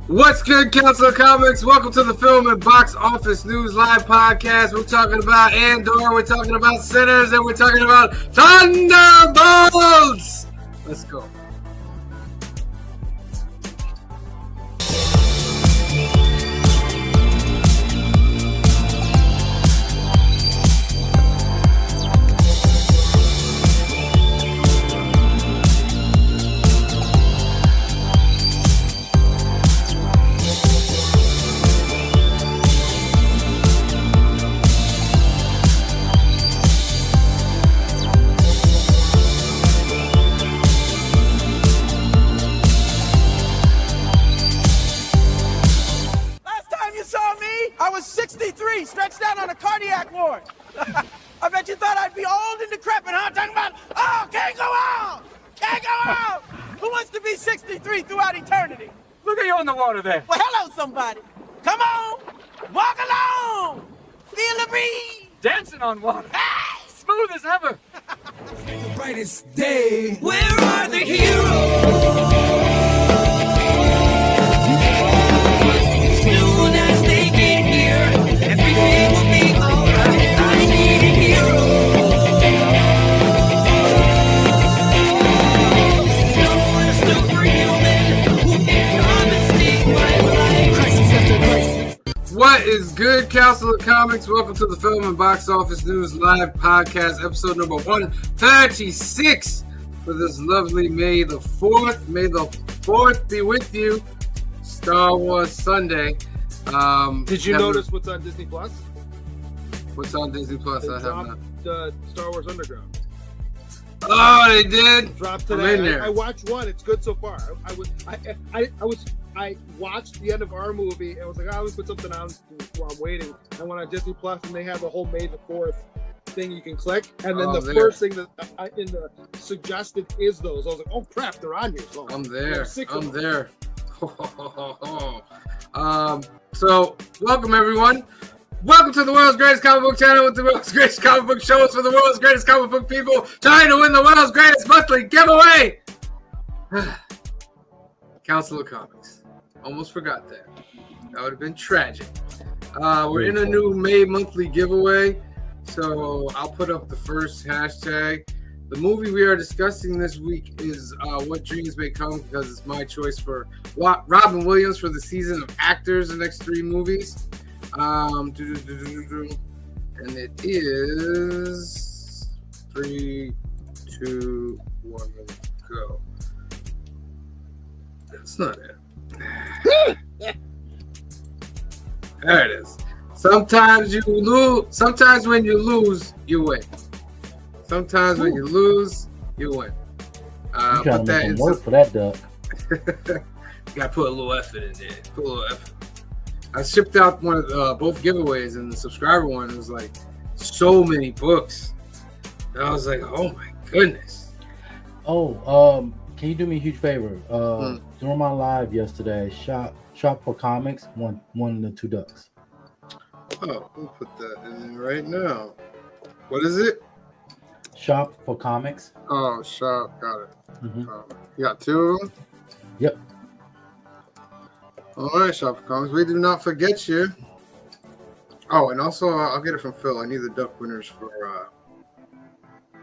What's good, Council of Comics? Welcome to the Film and Box Office News Live Podcast. We're talking about Andor, we're talking about Sinners, and we're talking about Thunderbolts! Let's go. Stretched out on a cardiac ward. I bet you thought I'd be old and decrepit, huh? Talking about, oh, can't go out! Can't go out! Who wants to be 63 throughout eternity? Look at you on the water there. Well, hello, somebody. Come on, walk along. Feel the breeze. Dancing on water. Hey! Smooth as ever. The brightest day. Where are the heroes? Soon as they get here, everything will be alright. I need a hero. Someone superhuman who can come and save my life. Crisis after crisis. What is good, Council of Comics? Welcome to the Film and Box Office News Live Podcast, episode number 136 for this lovely May the 4th. May the 4th be with you. Star Wars Sunday. Did you notice what's on Disney Plus? What's on Disney Plus? They I have not. Star Wars Underground. Oh, they did. Dropped I'm today. in there. I watched one. It's good so far. I watched the end of our movie and was like, oh, let me put something on while I'm waiting. I went on Disney Plus and they had the whole May the 4th thing you can click, and then first thing that in the suggested is those. I was like, oh crap, they're on here. So I'm there. I'm there. So welcome everyone. Welcome to the world's greatest comic book channel with the world's greatest comic book shows for the world's greatest comic book people trying to win the world's greatest monthly giveaway. Council of Comics. Almost forgot that. That would have been tragic. We're in a new May monthly giveaway, so I'll put up the first hashtag. The movie we are discussing this week is What Dreams May Come, because it's my choice for Robin Williams for the season of actors, the next 3 movies. And it is 3, 2, 1, go. That's not it. There it is. Sometimes you lose. Sometimes when you lose, you win. Sometimes when you lose, you win. You trying to make some work for that duck. Gotta put a little effort in there. Put a little effort. I shipped out one of both giveaways, and the subscriber one was like so many books. And I was like, oh my goodness. Oh, can you do me a huge favor? During my live yesterday, Shop for Comics won the 2 ducks. Oh, we'll put that in right now. What is it? Shop for Comics. Oh, shop. Got it. Mm-hmm. You got 2 of them? Yep. All right, Shop for Comics. We do not forget you. Oh, and also, I'll get it from Phil. I need the duck winners for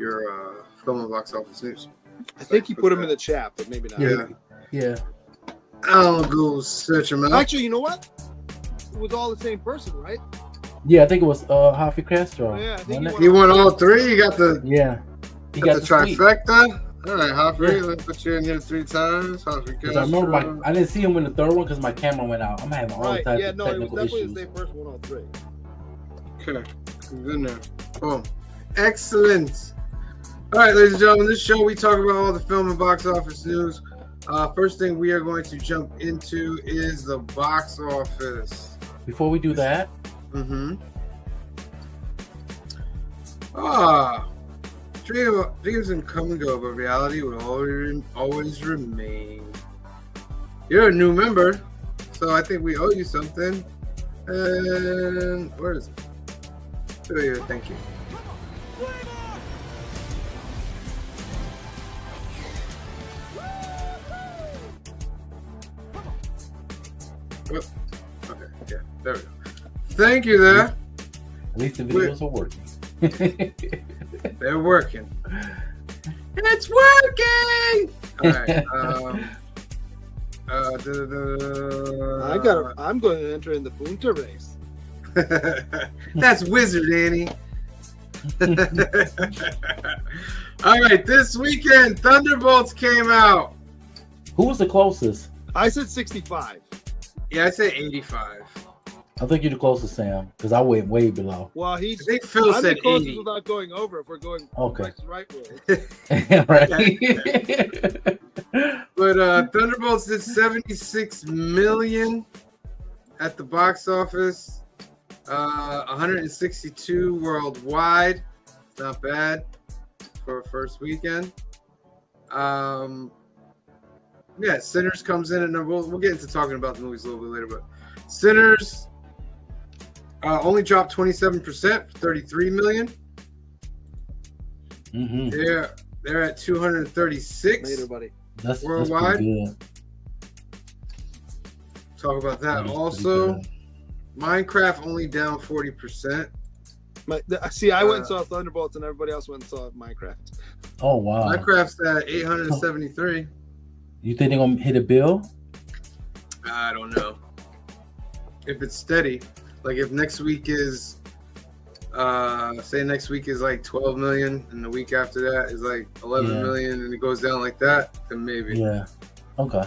your Film and Box Office News. I think he put them in the chat, but maybe not. Yeah. I'll go search them out. Actually, you know what? It was all the same person, right? Yeah, I think it was Harvey Castro. Yeah, I think he won all 3. You got the He got the suite. trifecta. All right, Harvey. Let's put you in here 3 times. Harvey Castro. I remember I didn't see him in the 3rd one because my camera went out. I'm having all types of technical it was definitely issues. the same person, 1 all 3. Okay, he's in there. Boom. Excellent. All right, ladies and gentlemen, this show we talk about all the film and box office news. First thing we are going to jump into is the box office. Before we do that, dreams can come and go, but reality will always remain. You're a new member, so I think we owe you something. And where is it? Oh, yeah, thank you. Okay, yeah, there we go. Thank you there. At least the videos are working. They're working. It's working! Alright, I'm going to enter in the Punta race. That's Wizard, Annie. All right, this weekend, Thunderbolts came out. Who was the closest? I said 65. Yeah, I said 85. I think you're the closest, Sam, because I went way below. Well, I think Phil I'm said the closest 80. without going over. If we're going Okay. right way. Right. But Thunderbolts did 76 million at the box office. 162 worldwide. Not bad for a first weekend. Yeah, Sinners comes in, and we'll get into talking about the movies a little bit later. But Sinners only dropped 27%, 33 million. Mm-hmm. They're at 236 Later, buddy. That's worldwide. pretty good. Talk about that. That is Also, pretty Minecraft only down 40%. I went and saw Thunderbolts, and everybody else went and saw Minecraft. Oh wow. Minecraft's at 873. You think they're gonna hit a bill? I don't know. If it's steady, like if next week is, say next week is like 12 million, and the week after that is like 11 million, and it goes down like that, then maybe. Yeah. Okay.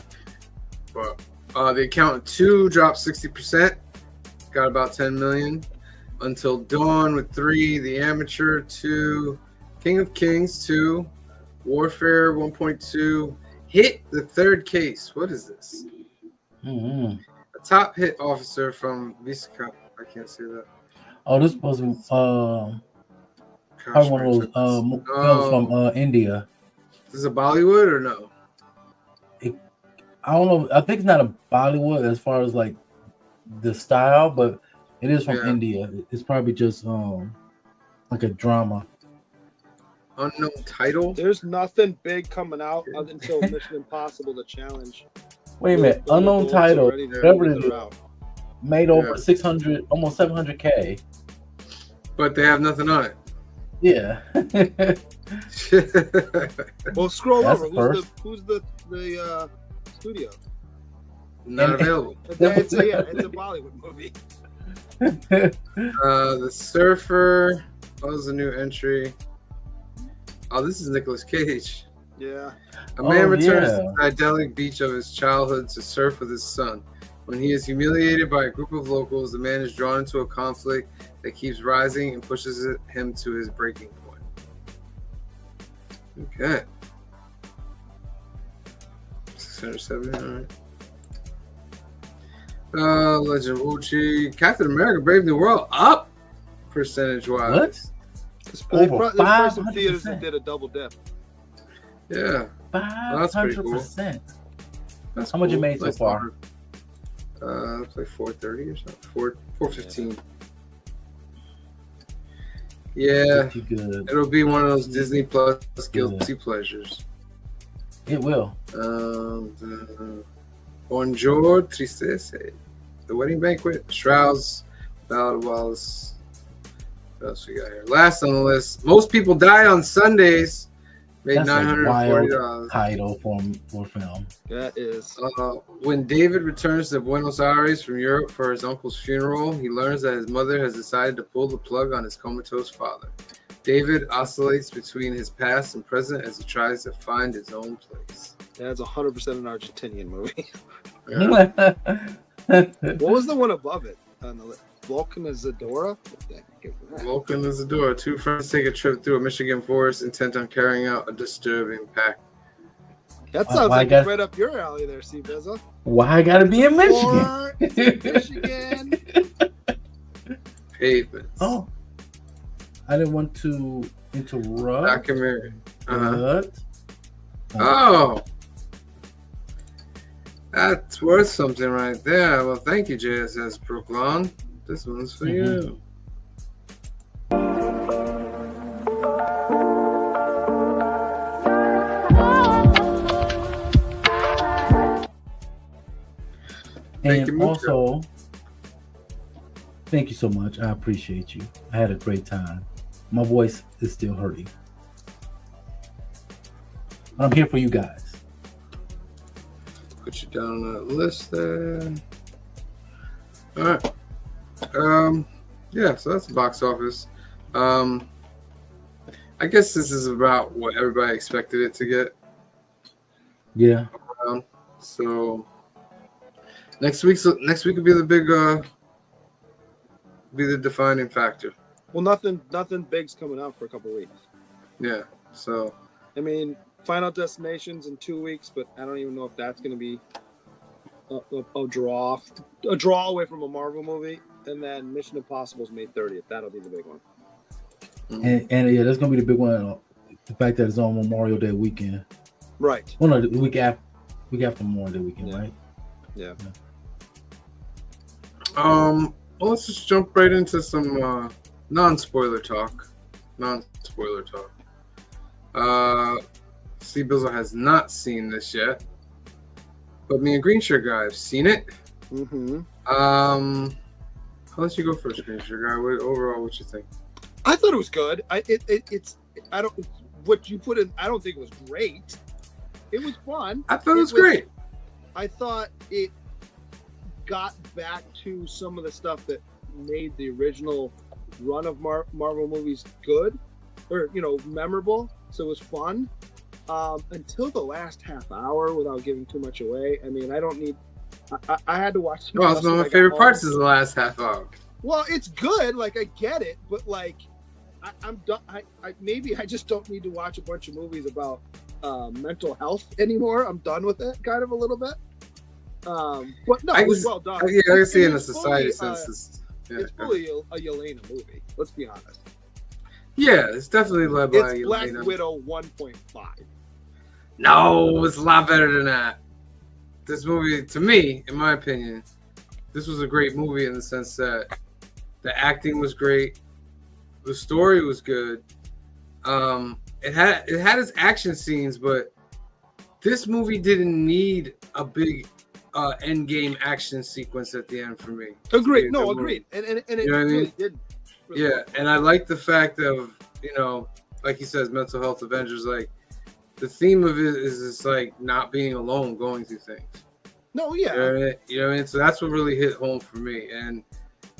But the Accountant 2 dropped 60%, got about 10 million. Until Dawn with 3, The Amateur 2, King of Kings 2, Warfare 1.2, Hit the Third Case. What is this? Mm-hmm. A top hit officer from Visca. I can't say that. Oh, this is supposed to be Gosh, probably one of those films from India. Is this a Bollywood or no? I don't know. I think it's not a Bollywood as far as like the style, but it is from India. It's probably just like a drama. Unknown title. There's nothing big coming out until Mission Impossible: The Challenge. Wait a minute, unknown title. Whatever it is, made over 600, almost 700K. But they have nothing on it. Yeah. Well, scroll That's over. first. Who's the studio? Not available. It's a Bollywood movie. The Surfer. That was a new entry. Oh, this is Nicolas Cage. Yeah. A man returns to the idyllic beach of his childhood to surf with his son. When he is humiliated by a group of locals, the man is drawn into a conflict that keeps rising and pushes him to his breaking point. Okay. 670, all right. Legend of Uchi. Captain America Brave New World up percentage-wise. What? There's probably some theaters that did a double dip. Yeah. That's pretty cool. 500%. That's How much cool. it made so far? It's like 430 or something. 415. Yeah. Pretty good. It'll be one of those Disney Plus guilty pleasures. It will. Bonjour, Tristesse. The Wedding Banquet. Shrouds. Ballad of Wallace. What else we got here? Last on the list. Most People Die on Sundays. Made That's $940. a wild title for film. That is. When David returns to Buenos Aires from Europe for his uncle's funeral, he learns that his mother has decided to pull the plug on his comatose father. David oscillates between his past and present as he tries to find his own place. That's 100% an Argentinian movie. Yeah. What was the one above it on the list? Vulcan Isadora? Vulcan Isadora. Two friends take a trip through a Michigan forest intent on carrying out a disturbing pact. That sounds like it's right up your alley there, C. Bezza. Why I gotta be in Michigan? Michigan. Pavements. Oh. I didn't want to interrupt. Documentary. But Oh. That's worth something right there. Well, thank you, JSS Brooklyn. This one's for you. Thank And you, Mucho. also, thank you so much. I appreciate you. I had a great time. My voice is still hurting. But I'm here for you guys. Put you down on that list there. All right. Yeah, so that's the box office. I guess this is about what everybody expected it to get. Yeah. So next week will be the big be the defining factor. Well, nothing big's coming out for a couple weeks. Yeah. So I mean, Final Destination's in 2 weeks, but I don't even know if that's going to be a draw away from a Marvel movie. And then Mission Impossible's May 30th. That'll be the big one. And yeah, that's gonna be the big one. The fact that it's on Memorial Day weekend. Right. Well, no, the week after Memorial Day weekend, right? Yeah. well, let's just jump right into some non-spoiler talk. Steve Bizzle has not seen this yet, but me and Green Shirt Guy have seen it. Mm-hmm. I'll let you go first, Green Shirt Guy. Overall, what you think? I thought it was good. What you put in. I don't think it was great. It was fun. I thought it was great. I thought it got back to some of the stuff that made the original run of Marvel movies good, or memorable. So it was fun until the last half hour. Without giving too much away, I mean, I don't need. I had to watch. Well, it's one of my favorite parts is the last half hour. Well, it's good. Like, I get it, but like, I'm done. Maybe I just don't need to watch a bunch of movies about mental health anymore. I'm done with it, kind of a little bit. But no, it was well done. Yeah, I can see in a society sense. It's fully a Yelena movie. Let's be honest. Yeah, it's definitely led by It's Black Yelena. Widow 1.5. No, it's a lot better than that. This movie, to me, in my opinion, this was a great movie in the sense that the acting was great, the story was good. It had its action scenes, but this movie didn't need a big end game action sequence at the end for me. Agreed. No, agreed. And it really didn't. Yeah, and I like the fact of, like he says, mental health Avengers, like the theme of it is just like not being alone, going through things. No, yeah. You know what I mean? So that's what really hit home for me. And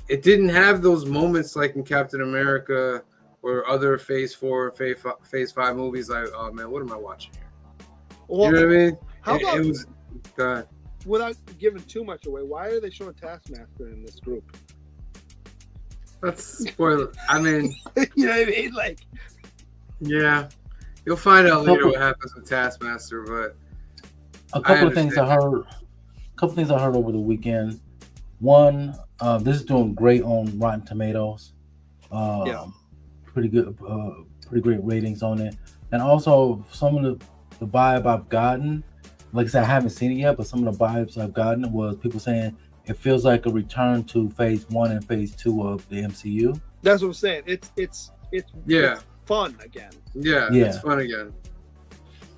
it didn't have those moments like in Captain America or other Phase 4, Phase 5 movies like, oh man, what am I watching here? Well, you know what I mean? How about, it was, go ahead. Without giving too much away, why are they showing Taskmaster in this group? That's spoiler. I mean, you know what I mean? Like, yeah, you'll find out later what happens with Taskmaster. But a couple of things I heard over the weekend. One, this is doing great on Rotten Tomatoes. Pretty good, pretty great ratings on it. And also some of the vibe I've gotten, like I said, I haven't seen it yet, but some of the vibes I've gotten was people saying it feels like a return to Phase 1 and Phase 2 of the MCU. That's what I'm saying. It's fun again. Yeah, it's fun again.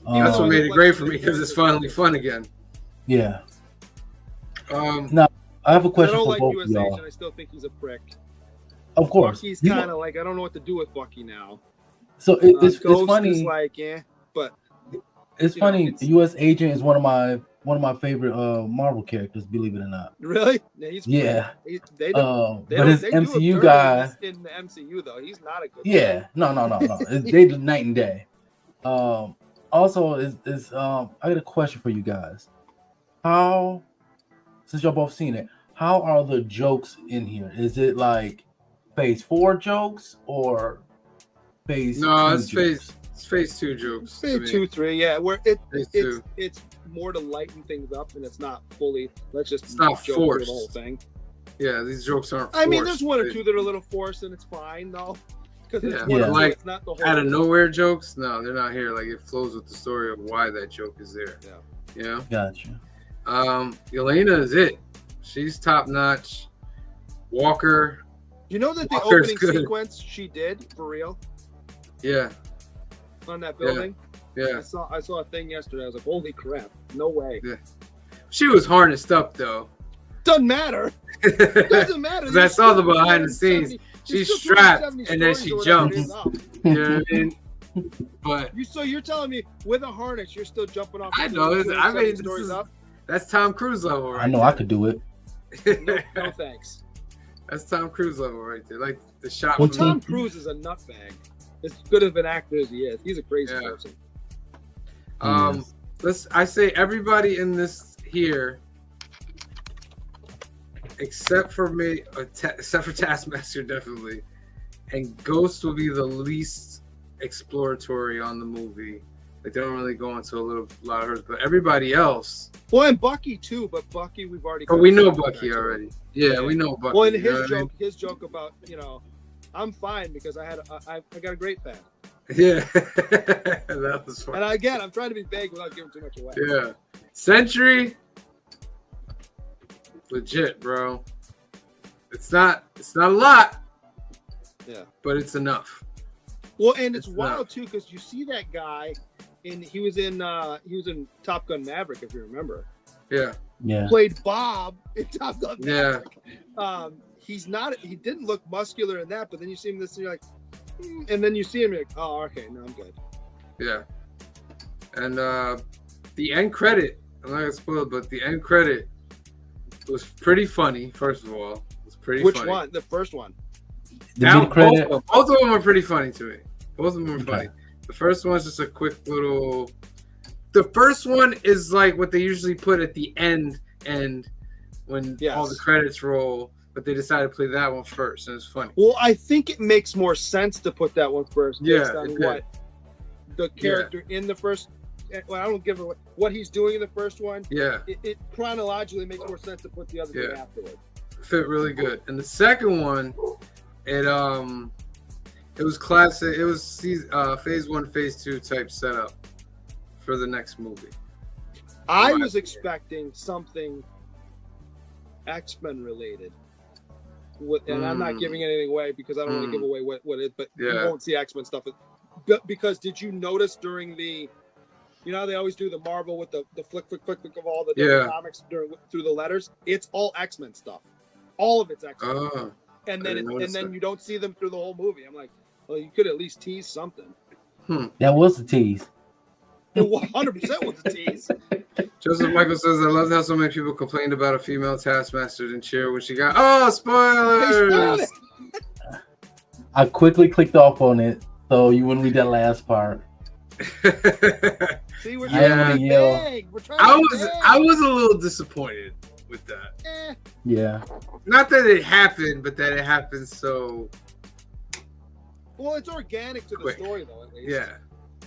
That's what made it great for me, because it's finally fun again. Yeah. Now, I have a question for both of y'all. I still think he's a prick. Of course. Bucky's kind of like, I don't know what to do with Bucky now. So it's funny. Is like, but it's funny. The U.S. Agent is one of my favorite Marvel characters. Believe it or not. Really? Yeah. But his MCU guy in the MCU though, he's not a good. Yeah. guy. No. They do night and day. Also, I got a question for you guys. How, since y'all both seen it, how are the jokes in here? Is it like Phase 4 jokes or Phase 2 it's jokes? Phase 2 jokes. Phase 2, 3, yeah. Where it's more to lighten things up, and it's not fully. It's not forced. The whole thing. Yeah, these jokes aren't forced. I mean, there's one or two that are a little forced, and it's fine though. Because it's not the whole out of nowhere jokes. No, they're not here. Like, it flows with the story of why that joke is there. Yeah. You know? Gotcha. Yelena is it. She's top notch. Walker. You know that the Walker's opening sequence she did for real? Yeah. On that building? Yeah. I saw a thing yesterday. I was like, holy crap. No way. Yeah. She was harnessed up though. Doesn't matter. Doesn't matter. I saw the behind the scenes. She's strapped and then she jumps. You know what I mean? But you're telling me with a harness you're still jumping off? I know. That's Tom Cruise level, right? I know. There. I could do it. No thanks. That's Tom Cruise level right there. Like the shot. Well, Tom Cruise is a nutbag. As good of an actor as he is, he's a crazy person. I say everybody in this here, except for me, except for Taskmaster, definitely, and Ghost will be the least exploratory on the movie. Like they don't really go into a lot of hers, but everybody else. Well, and Bucky too, but Bucky we've already. But we know Bucky already. Yeah, we know Bucky. Well, and his joke about I'm fine because I got a great pad. Yeah, that was fun. And again, I'm trying to be vague without giving too much away. Yeah, Sentry, legit, bro. It's not a lot. Yeah, but it's enough. Well, and it's wild too because you see that guy, and he was in Top Gun Maverick, if you remember. Yeah. Played Bob in Top Gun Maverick. Yeah. He didn't look muscular in that, but then you see him this, and you're like, and then you see him, you're like, oh, okay, no, I'm good. Yeah. And the end credit, I'm not gonna spoil it, but the end credit was pretty funny. First of all, it was pretty. Which funny. one? The first one. Both of them are pretty funny to me. Both of them are funny. The first one's just a quick little. The first one is like what they usually put at the end when all the credits roll, but they decided to play that one first, and it's funny. Well, I think it makes more sense to put that one first based on what the character in the first. Well, I don't give away what he's doing in the first one. Yeah, it chronologically makes more sense to put the other thing afterward. Fit really good. And the second one, it was classic. It was phase 1, phase 2 type setup for the next movie. I was expecting something X-Men related. And I'm not giving anything away because I don't want to give away what it is, but you won't see X-Men stuff. Because did you notice during the, how they always do the Marvel with the flick of all the different comics through the letters? It's all X-Men stuff. All of it's X-Men. And then you don't see them through the whole movie. I'm like, well, you could at least tease something. That was the tease. It 100% was a tease. Joseph Michael says, I love how so many people complained about a female Taskmaster and cheer when she got. Oh, spoilers! I quickly clicked off on it so you wouldn't read that last part. See, we're trying to be big. I was a little disappointed with that. Yeah. Not that it happened, but that it happened so. Well, it's organic to the story, though, at least. Yeah.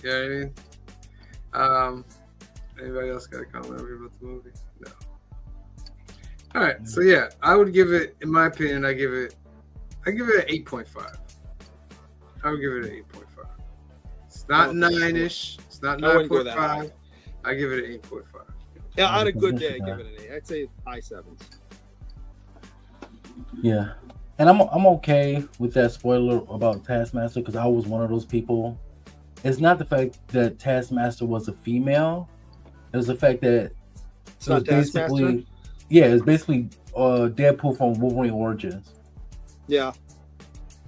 You know what I mean? Anybody else got a comment about the movie? No. All right. So, yeah, I would give it, in my opinion, I give it an 8.5. I would give it an 8.5. It's not 9-ish. It's not 9.5. I give it an 8.5. Yeah, on a good day, I give it an 8. I'd say high 7s. Yeah. And I'm okay with that spoiler about Taskmaster because I was one of those people. It's not the fact that Taskmaster was a female. It was the fact that it's basically Deadpool from Wolverine Origins. Yeah.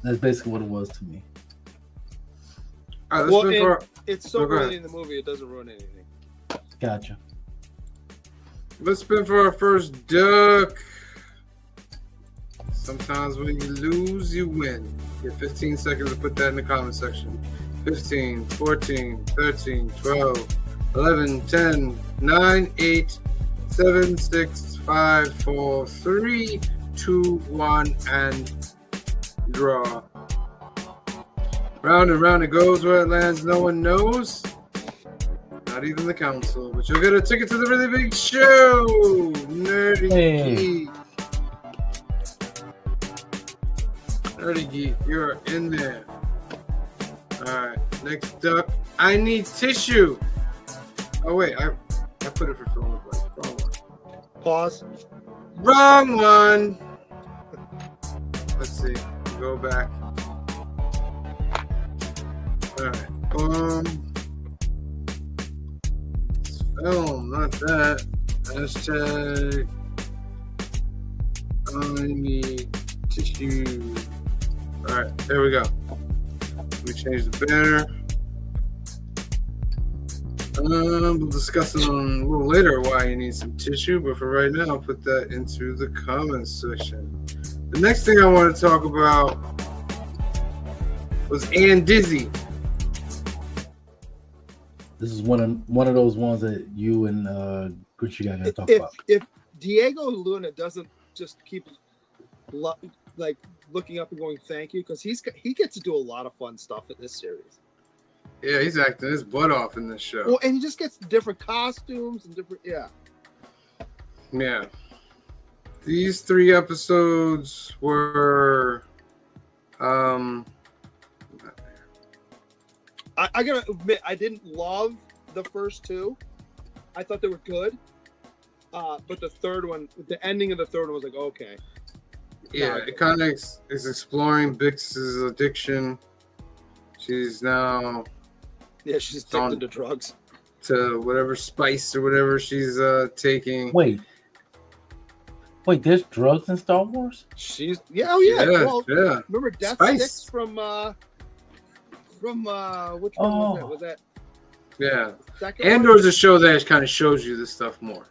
That's basically what it was to me. All right, it's so early in the movie, it doesn't ruin anything. Gotcha. Let's spin for our first duck. Sometimes when you lose, you win. You have 15 seconds to put that in the comment section. 15, 14, 13, 12, 11, 10, 9, 8, 7, 6, 5, 4, 3, 2, 1, and draw. Round and round it goes. Where it lands, no one knows. Not even the council. But you'll get a ticket to the really big show. Nerdy Geek. Nerdy Geek, you're in there. Alright, next up. I need tissue. Oh, wait. I put it for fill in the blank. Wrong one. Pause. Wrong one. Let's see. Go back. Alright. Film, not that. Hashtag. I need tissue. All right, there we go. Let me change the banner. We'll discuss it on a little later why you need some tissue, but for right now, I'll put that into the comments section. The next thing I want to talk about was Ann Dizzy. This is one of those ones that you and Gucci guy gotta talk about. If Diego Luna doesn't just keep like looking up and going thank you, because he gets to do a lot of fun stuff in this series. Yeah, he's acting his butt off in this show. Well, and he just gets different costumes and different Yeah. These 3 episodes were I gotta admit, I didn't love the first 2. I thought they were good. But the third one, the ending of the third one was like, okay. Yeah, it kind of is exploring Bix's addiction. She's now she's addicted to drugs. To whatever spice or whatever she's taking. Wait, there's drugs in Star Wars? She's yeah. Remember Death Sticks from which one was that? Was that? Yeah. Andor's a show that kind of shows you this stuff more.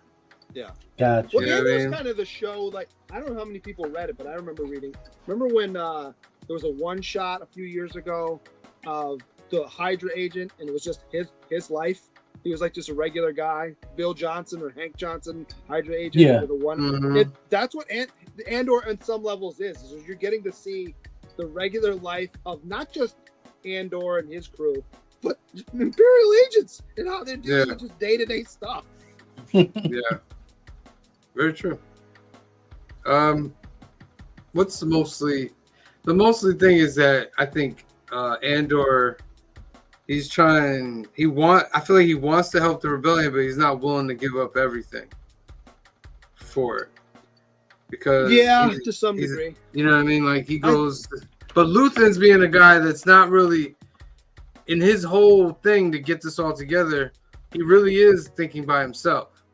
Yeah. Gotcha. Well, Andor's kind of the show. Like, I don't know how many people read it, but I remember reading. Remember when there was a one shot a few years ago of the Hydra agent, and it was just his life. He was like just a regular guy, Bill Johnson or Hank Johnson, Hydra agent. Yeah. The one. Mm-hmm. That's what Andor on some levels is you're getting to see the regular life of not just Andor and his crew, but Imperial agents and how they're doing just day-to-day stuff. Yeah. Very true. What's the mostly thing is that I think Andor, I feel like he wants to help the rebellion, but he's not willing to give up everything for it. Because to some degree. You know what I mean? Like he goes, but Luthen's being a guy that's not really in his whole thing to get this all together. He really is thinking by himself.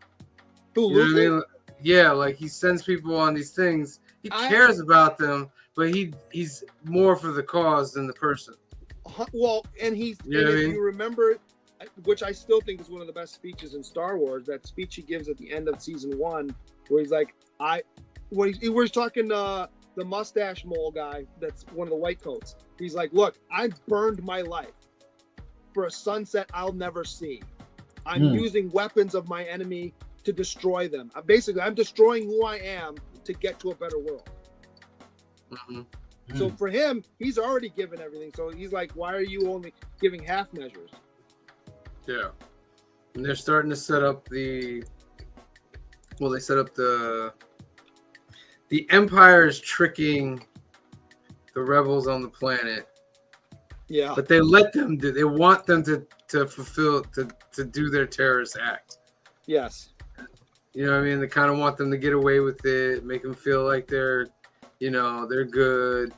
Who, you know what I mean? Yeah, like he sends people on these things. He cares about them, but he's more for the cause than the person. Well, and he's. You know what I mean? You remember, which I still think is one of the best speeches in Star Wars. That speech he gives at the end of season 1, where he's like, when he's talking to the mustache mole guy, that's one of the white coats. He's like, look, I burned my life for a sunset I'll never see. I'm using weapons of my enemy to destroy them. I'm destroying who I am to get to a better world. So for him, he's already given everything. So he's like, why are you only giving half measures? Yeah. And they're starting to set up the Empire is tricking the rebels on the planet. Yeah. But they let them do, they want them to fulfill, to do their terrorist act. Yes. You know what I mean? They kind of want them to get away with it, make them feel like they're good.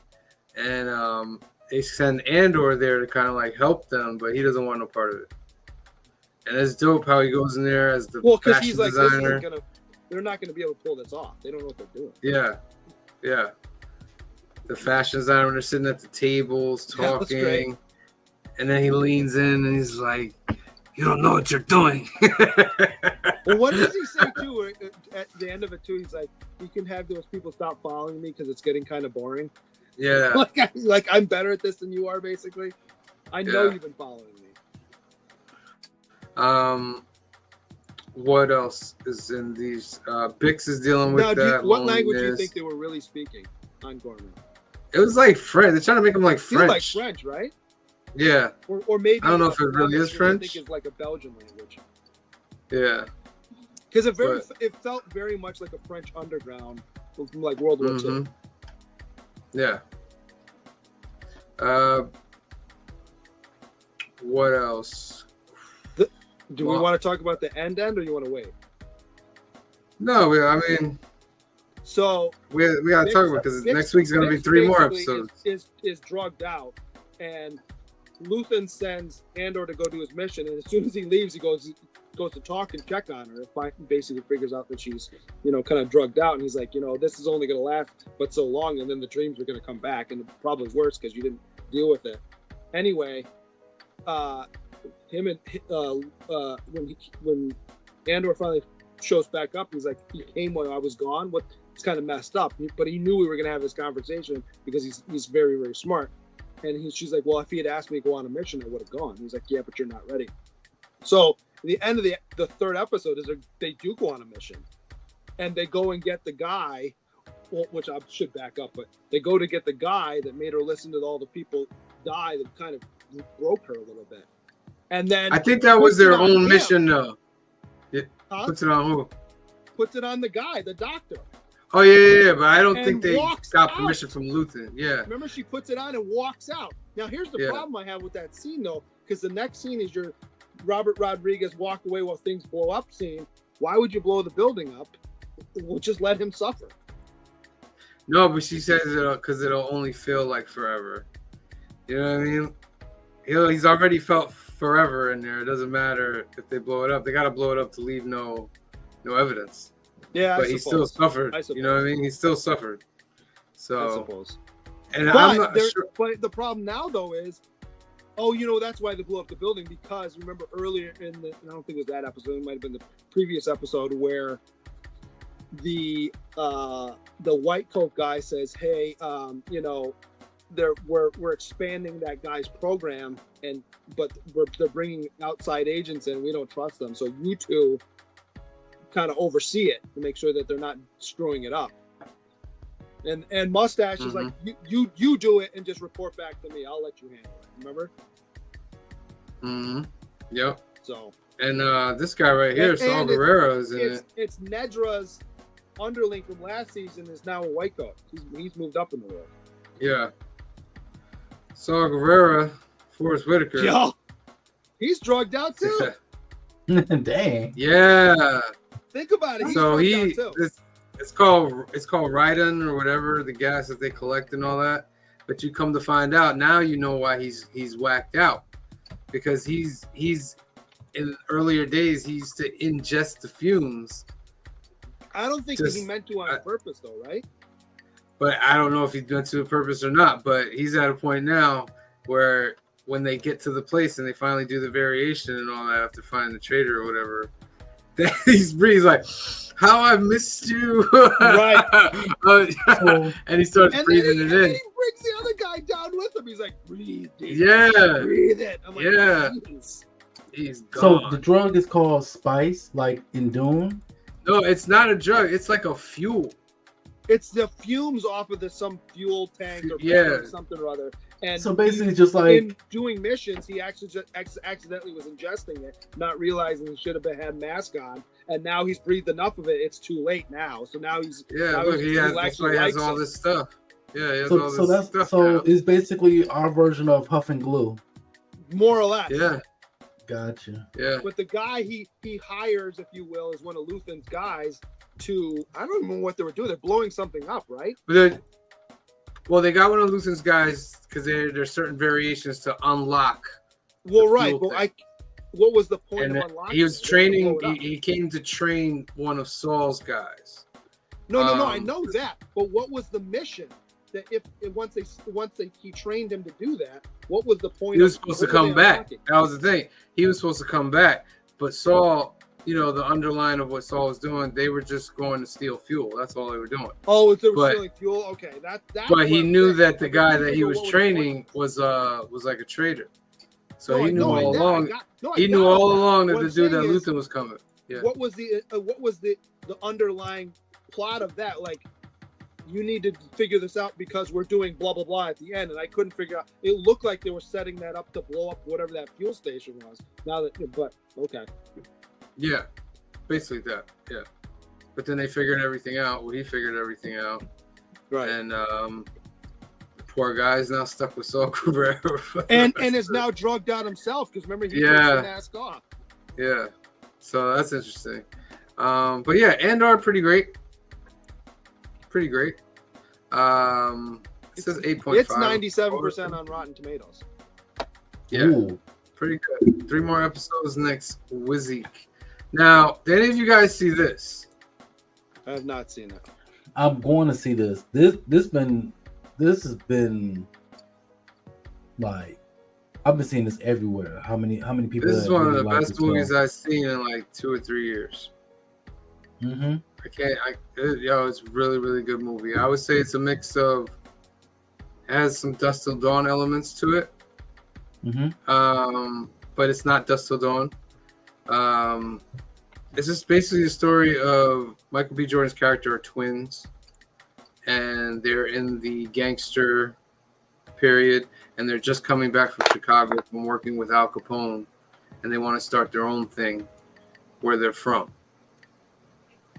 And they send Andor there to kind of like help them, but he doesn't want no part of it. And it's dope how he goes in there as the fashion he's like, designer. They're not going to be able to pull this off. They don't know what they're doing. Yeah. The fashion designer, when they're sitting at the tables talking, and then he leans in and he's like, "You don't know what you're doing." Well, what does he say too? At the end of it too, he's like, "You can have those people stop following me because it's getting kind of boring." Yeah. like I'm better at this than you are. Basically, I know you've been following me. What else is in these? Bix is dealing with that. What language do you think they were really speaking on Gorman? It was like French. They're trying to make him like French. Like French, right? Yeah. Or maybe I don't know if it really is French. I think it's like a Belgian language. Yeah. Because it felt very much like a French underground from like World War II. Yeah. What else? Do we want to talk about the end, or you want to wait? No, I mean, so we got to talk about, because next week's going to be 3 more episodes. Is drugged out, and Luthen sends Andor to go do his mission, and as soon as he leaves, he goes, goes to talk and check on her. Basically figures out that she's, kind of drugged out. And he's like, this is only going to last but so long. And then the dreams are going to come back. And probably worse because you didn't deal with it. Anyway, him and when Andor finally shows back up, he's like, he came when I was gone. It's kind of messed up. But he knew we were going to have this conversation because he's very, very smart. And she's like, well, if he had asked me to go on a mission, I would have gone. He's like, yeah, but you're not ready. So the end of the third episode is they do go on a mission, and they go and get the guy, which I should back up, but they go to get the guy that made her listen to all the people die that kind of broke her a little bit. And then I think that was their own mission, though. Puts it on who? Puts it on the guy, the doctor. Oh yeah, but I don't think they got out. permission from Luthen. Yeah. Remember, she puts it on and walks out. Now, here's the problem I have with that scene, though, because the next scene is your Robert Rodriguez walk away while things blow up scene. Why would you blow the building up? We'll just let him suffer. No, but she says it because it'll only feel like forever. You know what I mean? He's already felt forever in there. It doesn't matter if they blow it up. They got to blow it up to leave no evidence. Yeah, but he still suffered. You know what I mean? He still suffered. So, I suppose. And I'm not sure. But the problem now, though, is, that's why they blew up the building. Because remember earlier I don't think it was that episode. It might have been the previous episode where the white coat guy says, "Hey, we're expanding that guy's program, but they're bringing outside agents in. We don't trust them. So you two kind of oversee it to make sure that they're not screwing it up." And Mustache is like, you do it and just report back to me. I'll let you handle it. Remember? Mm-hmm. Yep. So. And this guy right here, Saul Guerrero, is in it. It's Nedra's underling from last season is now a white coat. He's moved up in the world. Yeah. Saul Guerrero, Forrest Whitaker. Yo, he's drugged out too. Dang. Yeah. Think about it. So it's called Rhydon or whatever, the gas that they collect and all that. But you come to find out now, you know why he's whacked out, because he's in earlier days he used to ingest the fumes. I don't think he meant to on purpose though, right? But I don't know if he's meant to on purpose or not. But he's at a point now where when they get to the place and they finally do the variation and all that after finding the traitor or whatever, he's like, "How I've missed you," right? And he starts breathing it in. And he brings the other guy down with him. He's like, "Breathe, dude. Yeah, breathe it." I'm like, yeah, geez. He's gone. So the drug is called Spice, like in Dune. No, it's not a drug. It's like a fuel. It's the fumes off of some fuel tank or something or other. And so basically, just like in doing missions, he actually just accidentally was ingesting it, not realizing he should have had mask on. And now he's breathed enough of it; it's too late now. So now he's that's why he has all this stuff. Yeah, he has all this stuff. So it's basically our version of Huff and Glue, more or less. Yeah. Gotcha. Yeah. But the guy he hires, if you will, is one of Luthen's guys to, I don't even know what they were doing. They're blowing something up, right? Well, they got one of Luthen's guys because there's certain variations to unlock. Well, right. Well, what was the point of unlocking? He was training. He came to train one of Saul's guys. No. I know that. But what was the mission? That once he trained him to do that, what was the point? He was supposed to come back. That was the thing. He was supposed to come back, but Saul, the underline of what Saul was doing, they were just going to steal fuel. That's all they were doing. Oh, they were stealing fuel. Okay, that. But he knew that the guy that he was training was like a traitor. So he knew all along. He knew all along that the dude that Luthen was coming. Yeah. What was the underlying plot of that? Like, you need to figure this out because we're doing blah blah blah at the end, and I couldn't figure out. It looked like they were setting that up to blow up whatever that fuel station was. But okay. Yeah, basically that. Yeah, but then they figured everything out. Well, he figured everything out. Right. And the poor guy's now stuck with Saul Guerrero. and is now drugged out himself because remember he took the mask off. Yeah, so that's interesting. But yeah, Andor pretty great. Pretty great. It says 8.5. It's 97% on Rotten Tomatoes. Yeah, pretty good. 3 more episodes next week. Now, did any of you guys see this? I have not seen it. I'm going to see this. This has been like I've been seeing this everywhere. How many people? This is that one of really the like best this movies film. I've seen in like 2 or 3 years. Mm-hmm. It's really, really good movie. I would say it's a mix of, has some Dusk Till Dawn elements to it. Mm-hmm. But it's not Dusk Till Dawn. It's just basically the story of Michael B. Jordan's character are twins, and they're in the gangster period, and they're just coming back from Chicago from working with Al Capone, and they want to start their own thing where they're from.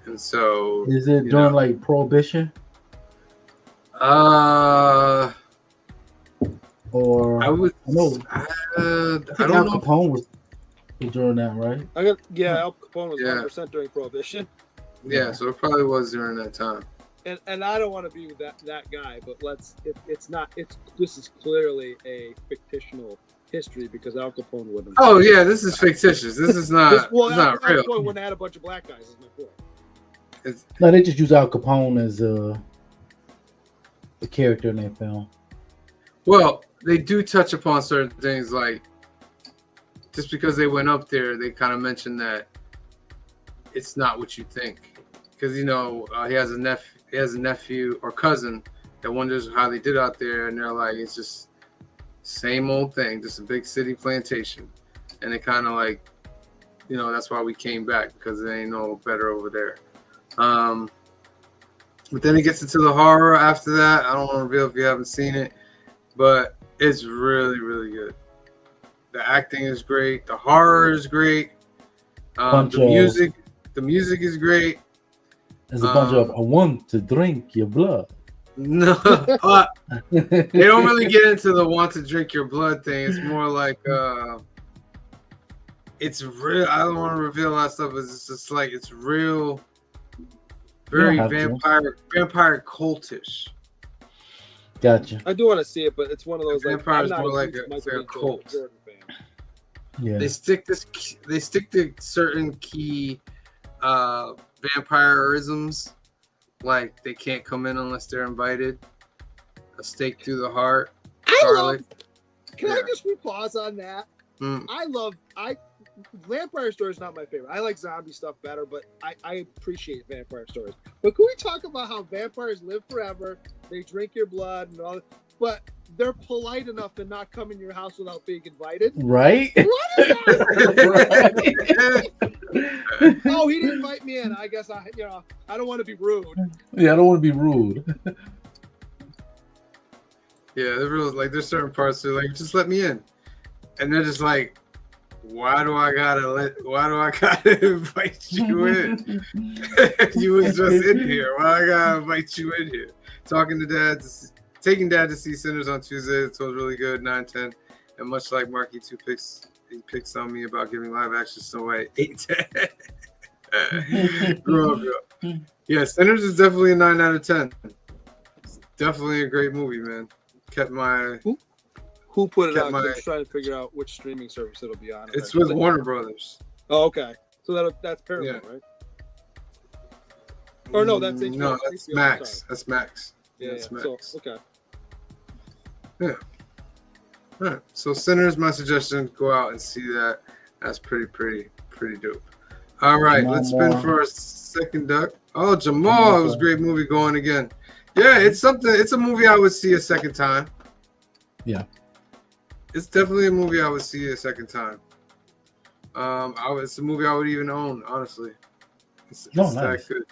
And so, is it during like Prohibition? Or I would. know. I I don't Al know. Capone was during that, right? Al Capone was 100% during Prohibition. Yeah, so it probably was during that time. And I don't want to be that guy, but this is clearly a fictional history because Al Capone wouldn't. Oh yeah, this is fictitious. This is not. It's not real. Al Capone wouldn't have had a bunch of black guys. Is my point. No, they just use Al Capone as the character in that film. Well, they do touch upon certain things, like just because they went up there, they kind of mentioned that it's not what you think, because he has a nephew or cousin that wonders how they did out there, and they're like, it's just same old thing, just a big city plantation, and they kind of like, that's why we came back, because there ain't no better over there. But then it gets into the horror after that. I don't want to reveal if you haven't seen it, but it's really, really good. The acting is great. The horror is great. The music is great. There's a bunch of I want to drink your blood. No, they don't really get into the want to drink your blood thing. It's more like it's real. I don't want to reveal a lot of stuff. It's just like it's real, very vampire cultish. Gotcha. I do want to see it, but it's one of those vampires more like a cult. Yeah. They stick to certain key vampirisms, like they can't come in unless they're invited. A stake through the heart. Can I just pause on that? Vampire stories is not my favorite. I like zombie stuff better, but I appreciate vampire stories. But can we talk about how vampires live forever? They drink your blood and all that, but they're polite enough to not come in your house without being invited. Right? What is that? Right. Oh, he didn't invite me in. I guess I don't want to be rude. Yeah, I don't want to be rude. Yeah, there's certain parts that are like, just let me in, and they're just like, why do I gotta invite you in? You was just in here. Why I gotta invite you in here? Taking dad to see Sinners on Tuesday. It was really good, 9-10. And much like Marky he picks on me about giving live action Snow White 8-10. Grow up. Yeah, Sinners is definitely a 9 out of 10. It's definitely a great movie, man. Who put it out? I was trying to figure out which streaming service it'll be on. It's with Warner Brothers. Oh, okay. So that's Paramount, right? Or no, that's HBO. No, that's HBO, Max. That's Max. Yeah, that's Max. So, okay. Yeah. All right. So Sinners, my suggestion, go out and see that. That's pretty dope. All right, let's spin for our second duck. Oh, Jamal, it was a great movie going again. Yeah, it's a movie I would see a second time. Yeah. It's definitely a movie I would see a second time. It's a movie I would even own, honestly. It's nice. that good.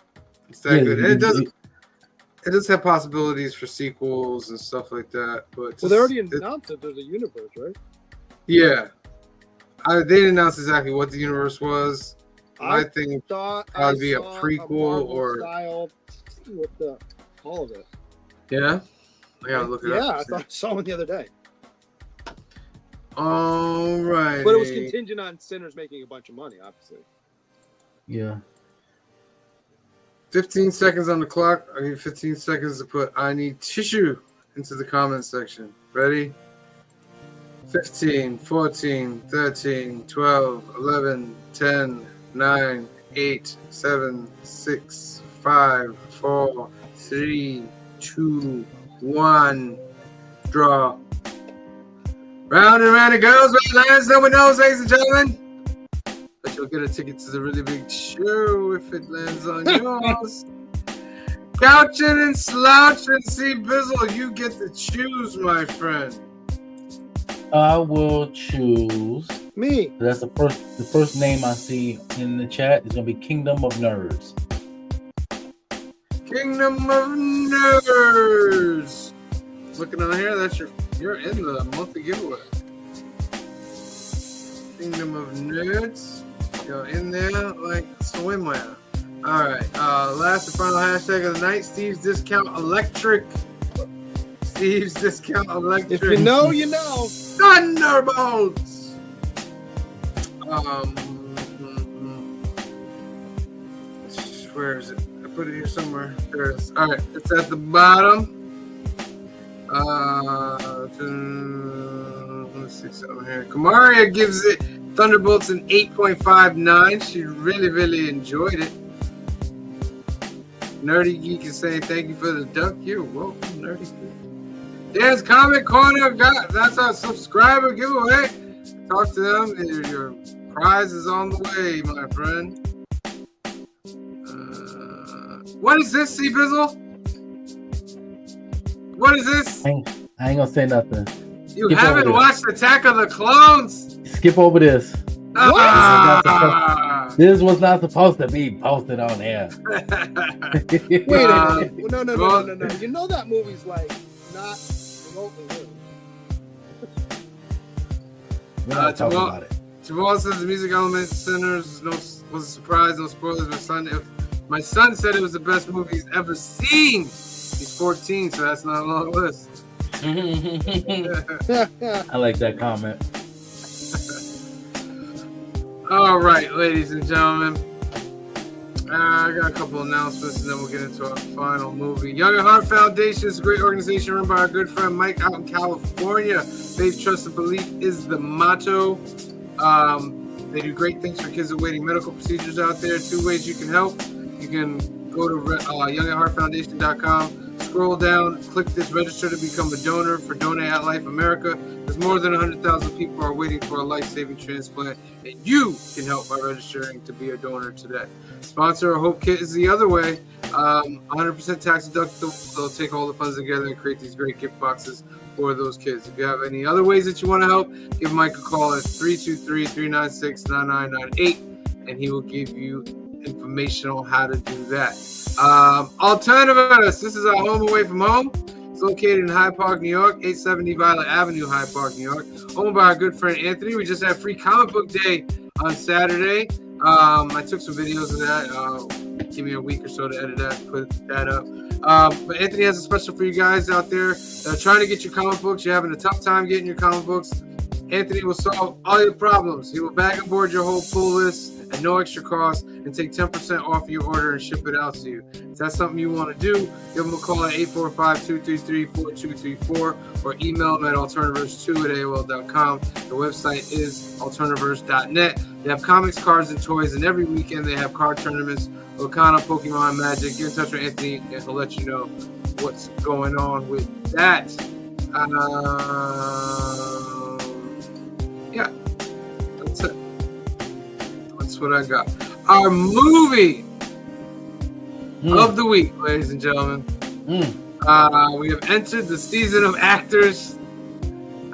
It's that good. And it does have possibilities for sequels and stuff like that. But they already announced that there's a universe, right? Yeah. They didn't announce exactly what the universe was. I think probably be a prequel or style with all of it. Yeah, I gotta look it up. Yeah, I thought I saw one the other day. All right, but it was contingent on Sinners making a bunch of money, obviously. Yeah. 15 seconds on the clock. I need 15 seconds to put I need tissue into the comment section. Ready? 15, 14, 13, 12, 11, 10, 9, 8, 7, 6, 5, 4, 3, 2, 1. Draw. Round and round it goes. Where it lands, no one knows, ladies and gentlemen. But you'll get a ticket to the really big show if it lands on yours. Couching and slouching, see Bizzle, you get to choose, my friend. I will choose Me. That's the first name I see in the chat is gonna be Kingdom of Nerds. Kingdom of Nerds. Looking on here, you're in the monthly giveaway. Kingdom of Nerds. Go in there like swimwear. All right. Last and final hashtag of the night. Steve's Discount Electric. Steve's Discount Electric. If you know, you know. Thunderbolts. Where is it? I put it here somewhere. There it is. All right. It's at the bottom. Let's see something here. Kamaria gives it Thunderbolts an 8.59. She really, really enjoyed it. Nerdy Geek is saying thank you for the duck. You're welcome, Nerdy Geek. Dan's Comic Corner. That's our subscriber giveaway. Talk to them. Your prize is on the way, my friend. What is this, C Bizzle? What is this? I ain't gonna say nothing. You haven't watched Attack of the Clones? Skip over this. Ah. This was not supposed to be posted on air. Wait a minute. No. You know that movie's like not remotely new. We're not talking about it. Jamal says the music element centers was a surprise, no spoilers. My son said it was the best movie he's ever seen. He's 14, so that's not a long list. I like that comment. All right, ladies and gentlemen. I got a couple announcements, and then we'll get into our final movie. Young at Heart Foundation is a great organization run by our good friend Mike out in California. Faith, trust, and belief is the motto. They do great things for kids awaiting medical procedures out there. 2 ways you can help. You can go to youngatheartfoundation.com. Scroll down, click this register to become a donor for Donate at Life America. There's more than 100,000 people are waiting for a life-saving transplant, and you can help by registering to be a donor today. Sponsor a Hope Kit is the other way. 100% tax deductible. They'll take all the funds together and create these great gift boxes for those kids. If you have any other ways that you want to help, give Mike a call at 323-396-9998, and he will give you information on how to do that. Alternativist, this is our home away from home. It's located in Hyde Park, New York, 870 Violet Avenue, Hyde Park, New York. Owned by our good friend Anthony. We just had free comic book day on Saturday. I took some videos of that. Give me a week or so to edit that, put that up. But Anthony has a special for you guys out there that are trying to get your comic books. You're having a tough time getting your comic books. Anthony will solve all your problems. He will bag and board your whole pull list at no extra cost and take 10% off your order and ship it out to you. If that's something you want to do, give him a call at 845-233-4234 or email him at alternaverse2@AOL.com. The website is alternaverse.net. They have comics, cards, and toys, and every weekend they have card tournaments, Okana, Pokemon, Magic. Get in touch with Anthony and he'll let you know what's going on with that. Yeah, that's it. That's what I got. Our movie of the week, ladies and gentlemen. We have entered the season of actors.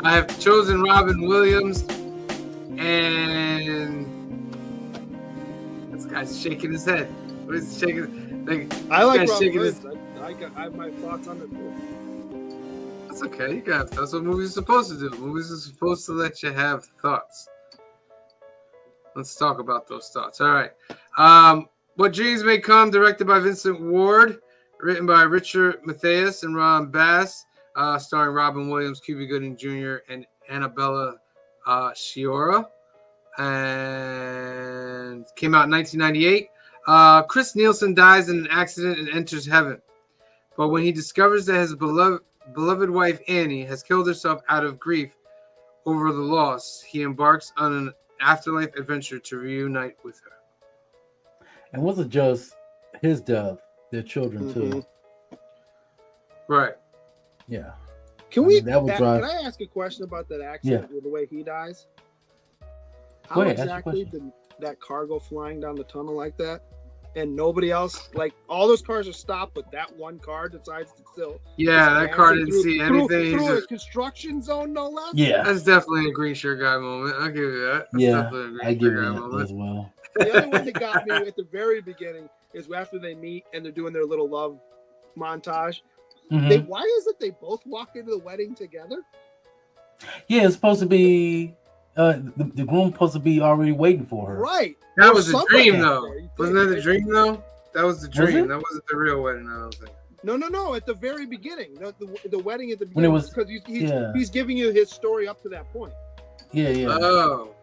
I have chosen Robin Williams, and this guy's shaking his head. What is he shaking? I like Robin Williams. I have my thoughts on it. That's okay. That's what movies are supposed to do. Movies are supposed to let you have thoughts. Let's talk about those thoughts. All right. What Dreams May Come, directed by Vincent Ward, written by Richard Matthias and Ron Bass, starring Robin Williams, Cuba Gooding Jr., and Annabella Sciorra, and came out in 1998. Chris Nielsen dies in an accident and enters heaven. But when he discovers that his beloved wife Annie has killed herself out of grief over the loss, he embarks on an afterlife adventure to reunite with her. And wasn't just his death, their children too. Right. Yeah. Can Can I ask a question about that accident with the way he dies? How exactly did that car go flying down the tunnel like that? And nobody else, like all those cars are stopped, but that one car decides to still. Yeah, that car didn't see anything. Through a construction zone, no less. Yeah, that's definitely a green shirt guy moment. I'll give you that. That's I give you that as well. The other one that got me at the very beginning is after they meet and they're doing their little love montage. Mm-hmm. Why is it they both walk into the wedding together? Yeah, it's supposed to be the groom supposed to be already waiting for her. Right. That was a dream, though. Wasn't that the dream, though? That was the dream. That wasn't the real wedding, I don't think. No. At the very beginning, the wedding at the beginning, when it was because he's giving you his story up to that point. Yeah. Oh.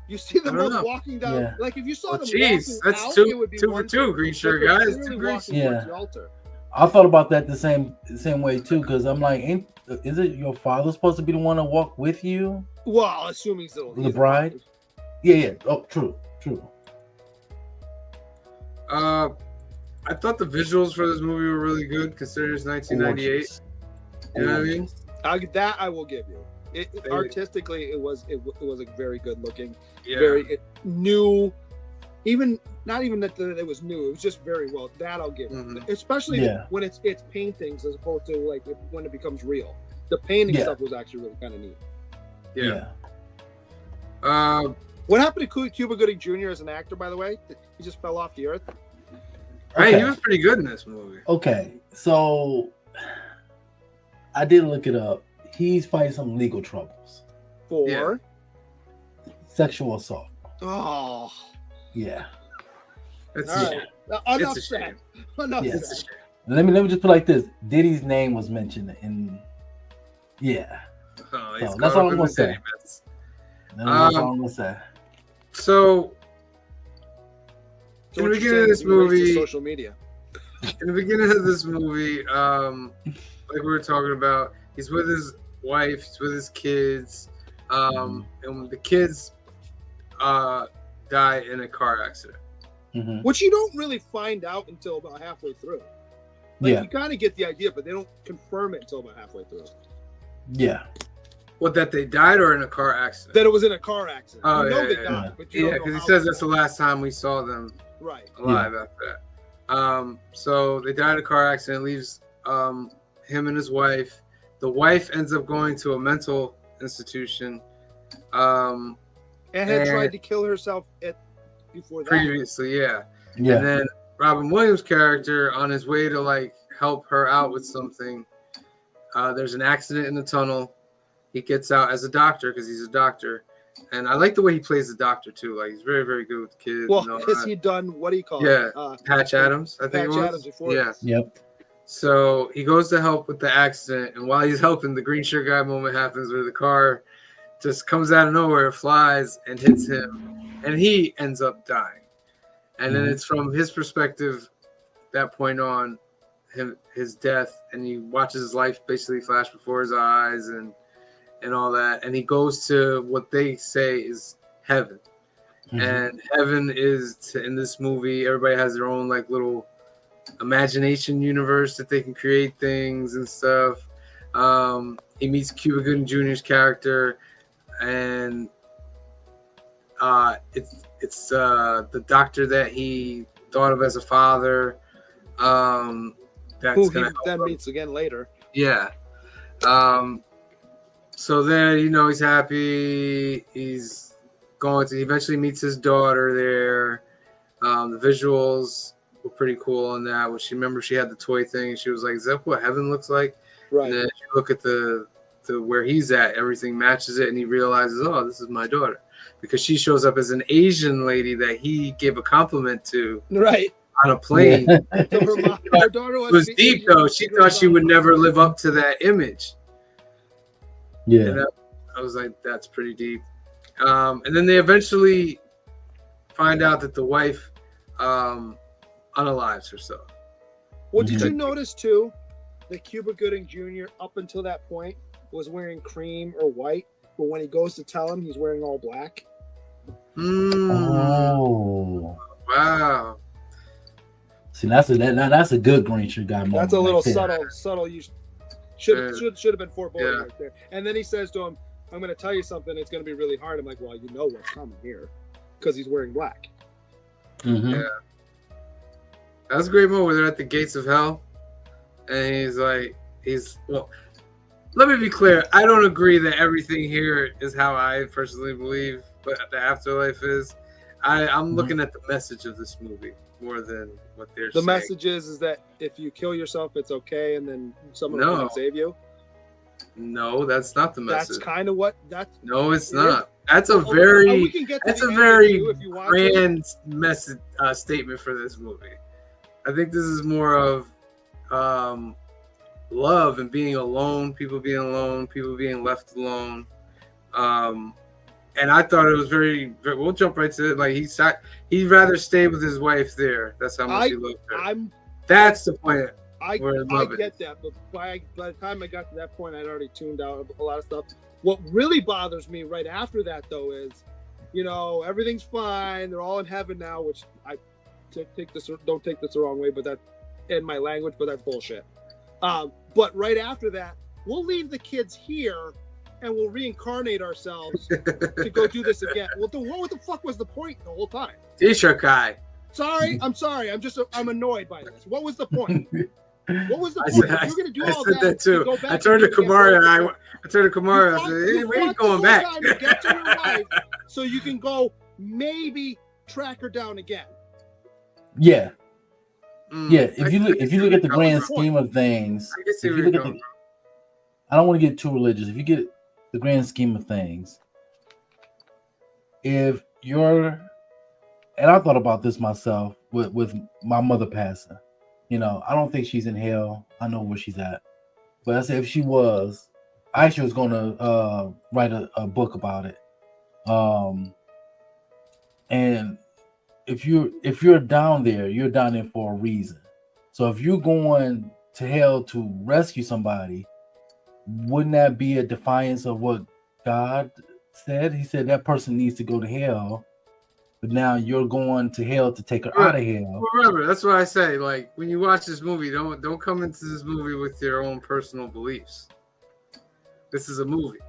You see them both walking down. Yeah. Like if you saw them walking that's out, two, it would be two for two green shirt guys. Really walking towards the altar. I thought about that the same way too, because I'm like, is it your father supposed to be the one to walk with you? Well, assuming so. The bride. Yeah. Oh, true. I thought the visuals for this movie were really good, considering it's 1998. You know what I mean? I will give you. Artistically, it was a very good looking, very new. Even not even that it was new, it was just very well. That I'll give you, especially when it's paintings as opposed to like when it becomes real. The painting stuff was actually really kind of neat. Yeah. What happened to Cuba Gooding Jr. as an actor, by the way? He just fell off the earth. Okay. Hey, he was pretty good in this movie. Okay, so I did look it up. He's fighting some legal troubles for sexual assault. Oh. Yeah. That's enough said. Enough said. Let me just put it like this. Diddy's name was mentioned in Oh, that's all I'm gonna say. That's all I'm gonna say. So in the beginning of this movie, social media. In the beginning of this movie, like we were talking about, he's with his wife, he's with his kids, and the kids die in a car accident. Which you don't really find out until about halfway through. Like, you kind of get the idea, but they don't confirm it until about halfway through. Yeah. What, that they died or in a car accident? That it was in a car accident. Oh, you know they died, but you don't know because he says that's the last time we saw them alive after that. So they died in a car accident, leaves him and his wife. The wife ends up going to a mental institution. And had tried to kill herself before that. Previously, yeah. And then Robin Williams' character, on his way to like help her out with something, there's an accident in the tunnel. He gets out as a doctor because he's a doctor, and I like the way he plays the doctor too. Like he's very, very good with the kids. Well, has he done what do you call it? Patch Adams, I think it was. Patch Adams before. Yeah. Yep. So he goes to help with the accident, and while he's helping, the green shirt guy moment happens where the car just comes out of nowhere, flies, and hits him, and he ends up dying. And then it's from his perspective, that point on, his death, and he watches his life basically flash before his eyes, and all that, and he goes to what they say is heaven. And heaven is in this movie, everybody has their own like little imagination universe that they can create things and stuff. He meets Cuba Gooding Jr.'s character, and it's the doctor that he thought of as a father. That's who he then meets again later. Yeah. So then, he's happy. He's he eventually meets his daughter there. The visuals were pretty cool on that. When she had the toy thing, and she was like, "Is that what heaven looks like?" Right. And then you look at the where he's at, everything matches it, and he realizes, "Oh, this is my daughter," because she shows up as an Asian lady that he gave a compliment to. Right. On a plane. So her daughter was deep though. She thought she would never live up to that image. Yeah. And I was like, that's pretty deep. And then they eventually find out that the wife unalives herself. Well, did you notice too that Cuba Gooding Jr. up until that point was wearing cream or white, but when he goes to tell him, he's wearing all black? Oh. Wow. See, that's a good green shirt guy moment. That's a little right there. subtle. You should have been foreboding right there. And then he says to him, "I'm going to tell you something. It's going to be really hard." I'm like, "Well, you know what's coming here," because he's wearing black. Mm-hmm. Yeah, that's a great moment where they're at the gates of hell, and well. Let me be clear. I don't agree that everything here is how I personally believe, but the afterlife is. I'm looking at the message of this movie more than what they're saying. The message is that if you kill yourself, it's okay, and then someone will come and save you. No, that's not the message. That's kind of what that's. No, it's not. That's a very grand message statement for this movie. I think this is more of love and being alone, people being left alone. And I thought it was very we'll jump right to it. Like he'd rather stay with his wife there. That's how much he loved her. That's the point. I get that, but by the time I got to that point, I'd already tuned out a lot of stuff. What really bothers me right after that, though, is, everything's fine. They're all in heaven now, which I don't take this the wrong way, but that in my language, but that's bullshit. But right after that, we'll leave the kids here and we'll reincarnate ourselves to go do this again. Well, what the fuck was the point the whole time? T-shirt guy. I'm sorry. I'm annoyed by this. What was the point? What was the point? If you're going to do all that too. I turned to Kamara and I said, hey, we ain't going back. To get to your wife so you can go maybe track her down again. Yeah. Yeah, if you look at the grand scheme of things, I don't want to get too religious. If you get the grand scheme of things, and I thought about this myself with my mother passing. I don't think she's in hell. I know where she's at. But I said if she was, I actually was going to write a book about it. And if you're down there, you're down there for a reason. So if you're going to hell to rescue somebody, wouldn't that be a defiance of what God said? He said that person needs to go to hell, but now you're going to hell to take her out of hell. Remember, that's what I say. Like when you watch this movie, don't come into this movie with your own personal beliefs. This is a movie.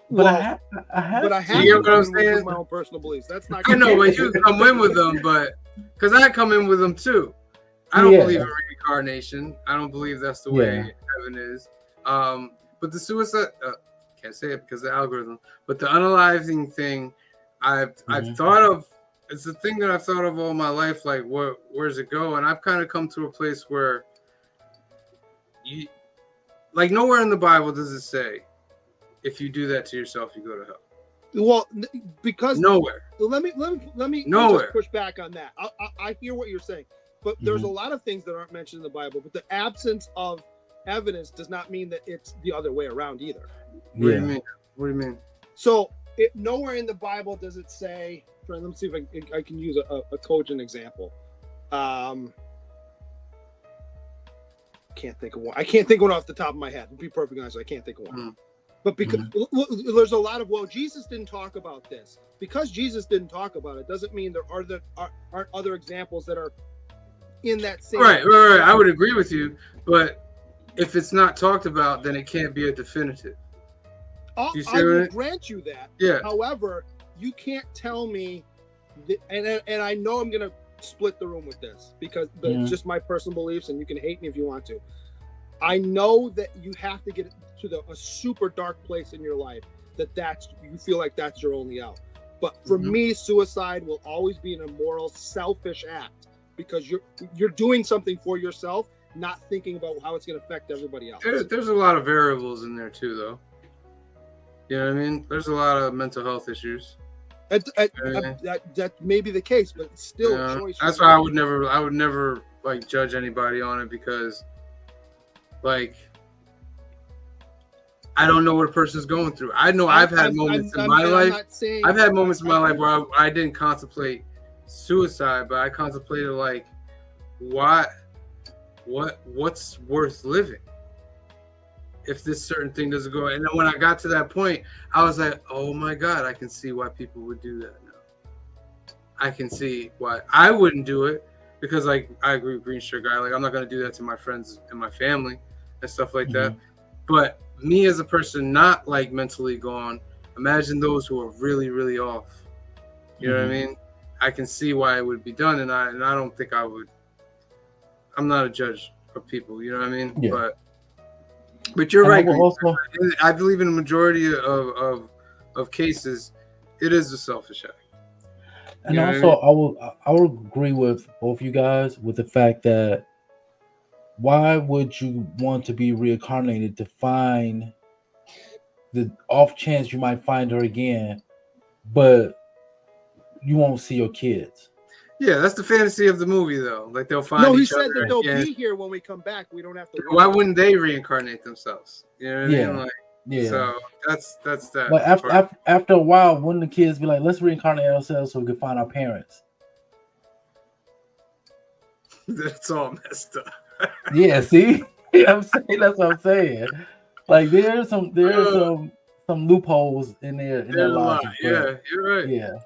But I have. You get what I'm saying? My own personal beliefs. That's not. I know, but you come in with them, but because I come in with them too. I don't believe in reincarnation. I don't believe that's the way heaven is. But the suicide, can't say it because of the algorithm. But the unaliving thing, I've thought of. It's the thing that I've thought of all my life. Like, where's it go? And I've kind of come to a place where, like, nowhere in the Bible does it say, if you do that to yourself, you go to hell. Well, because nowhere. Let me nowhere. Just push back on that. I hear what you're saying, but there's a lot of things that aren't mentioned in the Bible. But the absence of evidence does not mean that it's the other way around either. What do you mean? What do you mean? So nowhere in the Bible does it say. Let me see if I can use a cogent example. Can't think of one. I can't think of one off the top of my head. To be perfectly honest, I can't think of one. But because there's a lot of Jesus didn't talk about this. Because Jesus didn't talk about it doesn't mean there aren't other examples that are in that same. Right. I would agree with you, but if it's not talked about, then it can't be a definitive. I will grant you that. Yeah. However, you can't tell me, and I know I'm gonna split the room with this because it's just my personal beliefs, and you can hate me if you want to. I know that you have to get to a super dark place in your life that's you feel like that's your only out. But for me, suicide will always be an immoral, selfish act because you're doing something for yourself, not thinking about how it's going to affect everybody else. There's a lot of variables in there too, though. You know what I mean? There's a lot of mental health issues. That may be the case, but it's still a choice. That's why I would never like judge anybody on it because, like, I don't know what a person's going through. I know I've had moments in my life. I've had moments in my life where I didn't contemplate suicide, but I contemplated like, what's worth living if this certain thing doesn't go. And then when I got to that point, I was like, oh my God, I can see why people would do that now. I can see why I wouldn't do it, because like I agree with Green Shirt Guy. Like I'm not gonna do that to my friends and my family and stuff like that. But me as a person not like mentally gone, imagine those who are really, really off. You know what I mean? I can see why it would be done, and I don't think I would. I'm not a judge of people. You know what I mean? Yeah. But you're right. Also, I believe in the majority of cases, it is a selfish act. And also, I will agree with both you guys with the fact that why would you want to be reincarnated to find the off chance you might find her again, but you won't see your kids? Yeah, that's the fantasy of the movie, though. Like they'll find. No, he each said other that they'll again. be here when we come back. We don't have to. Why wouldn't they reincarnate themselves? You know what I mean? Like, yeah. So that's that. But after a while, wouldn't the kids be like, "Let's reincarnate ourselves so we can find our parents"? That's all messed up. Yeah, see, I'm saying that's what I'm saying. Like there's some loopholes in their logic. Yeah, you're right. Yeah,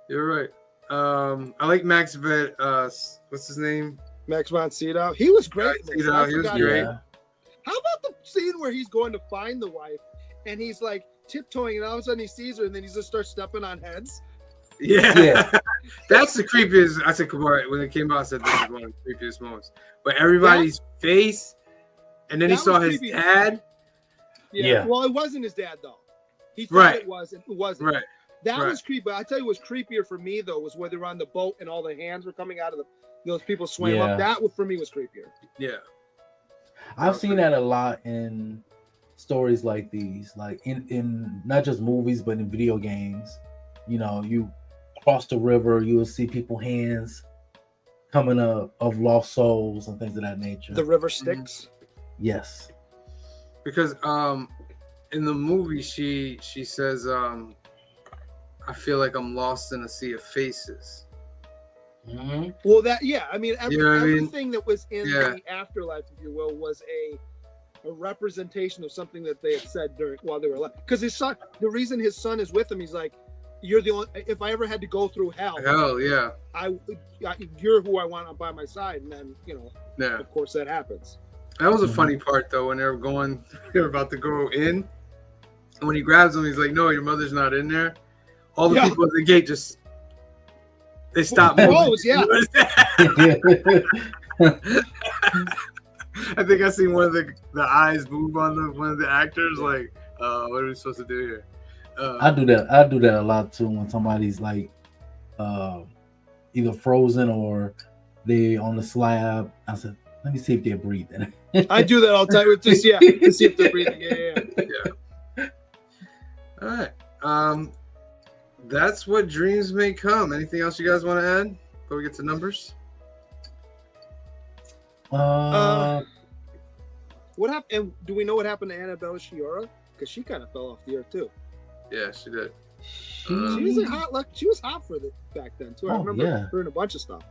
you're right. I like Max Vet. What's his name? Max von Sydow. He was great. He was great. How about the scene where he's going to find the wife and he's like tiptoeing, and all of a sudden he sees her, and then he just starts stepping on heads? Yeah. That's the creepiest. I said, when it came out, I said this is one of the creepiest moments. But everybody's face, and then he saw his dad. Yeah. Well, it wasn't his dad though. He thought it was, and it wasn't. Right. That was creepy. But I tell you, what was creepier for me though was where they were on the boat and all the hands were coming out of those people swam up. That for me was creepier. Yeah. I've seen that a lot in stories like these, like in not just movies but in video games. You know, you cross the river, you will see people's hands coming up of lost souls and things of that nature. The river Styx. Yes. Because in the movie she says I feel like I'm lost in a sea of faces. Mm-hmm. Well, I mean, everything that was in the afterlife, if you will, was a representation of something that they had said while they were alive. Because his son, the reason his son is with him, he's like, "You're the only. If I ever had to go through hell, you're who I want by my side." And then, of course, that happens. That was a funny part though when they were about to go in, and when he grabs him, he's like, "No, your mother's not in there." All the people at the gate they stop moving. I think I seen one of the eyes move on one of the actors. Like, what are we supposed to do here? I do that a lot too when somebody's like either frozen or they on the slab. I said, let me see if they're breathing. I do that all the time with just to see if they're breathing. Yeah. All right. That's what dreams may come. Anything else you guys want to add before we get to numbers? What happened? And do we know what happened to Annabella Sciorra? Because she kind of fell off the earth too. Yeah, she did. She was she was hot for back then too. I remember her in a bunch of stuff.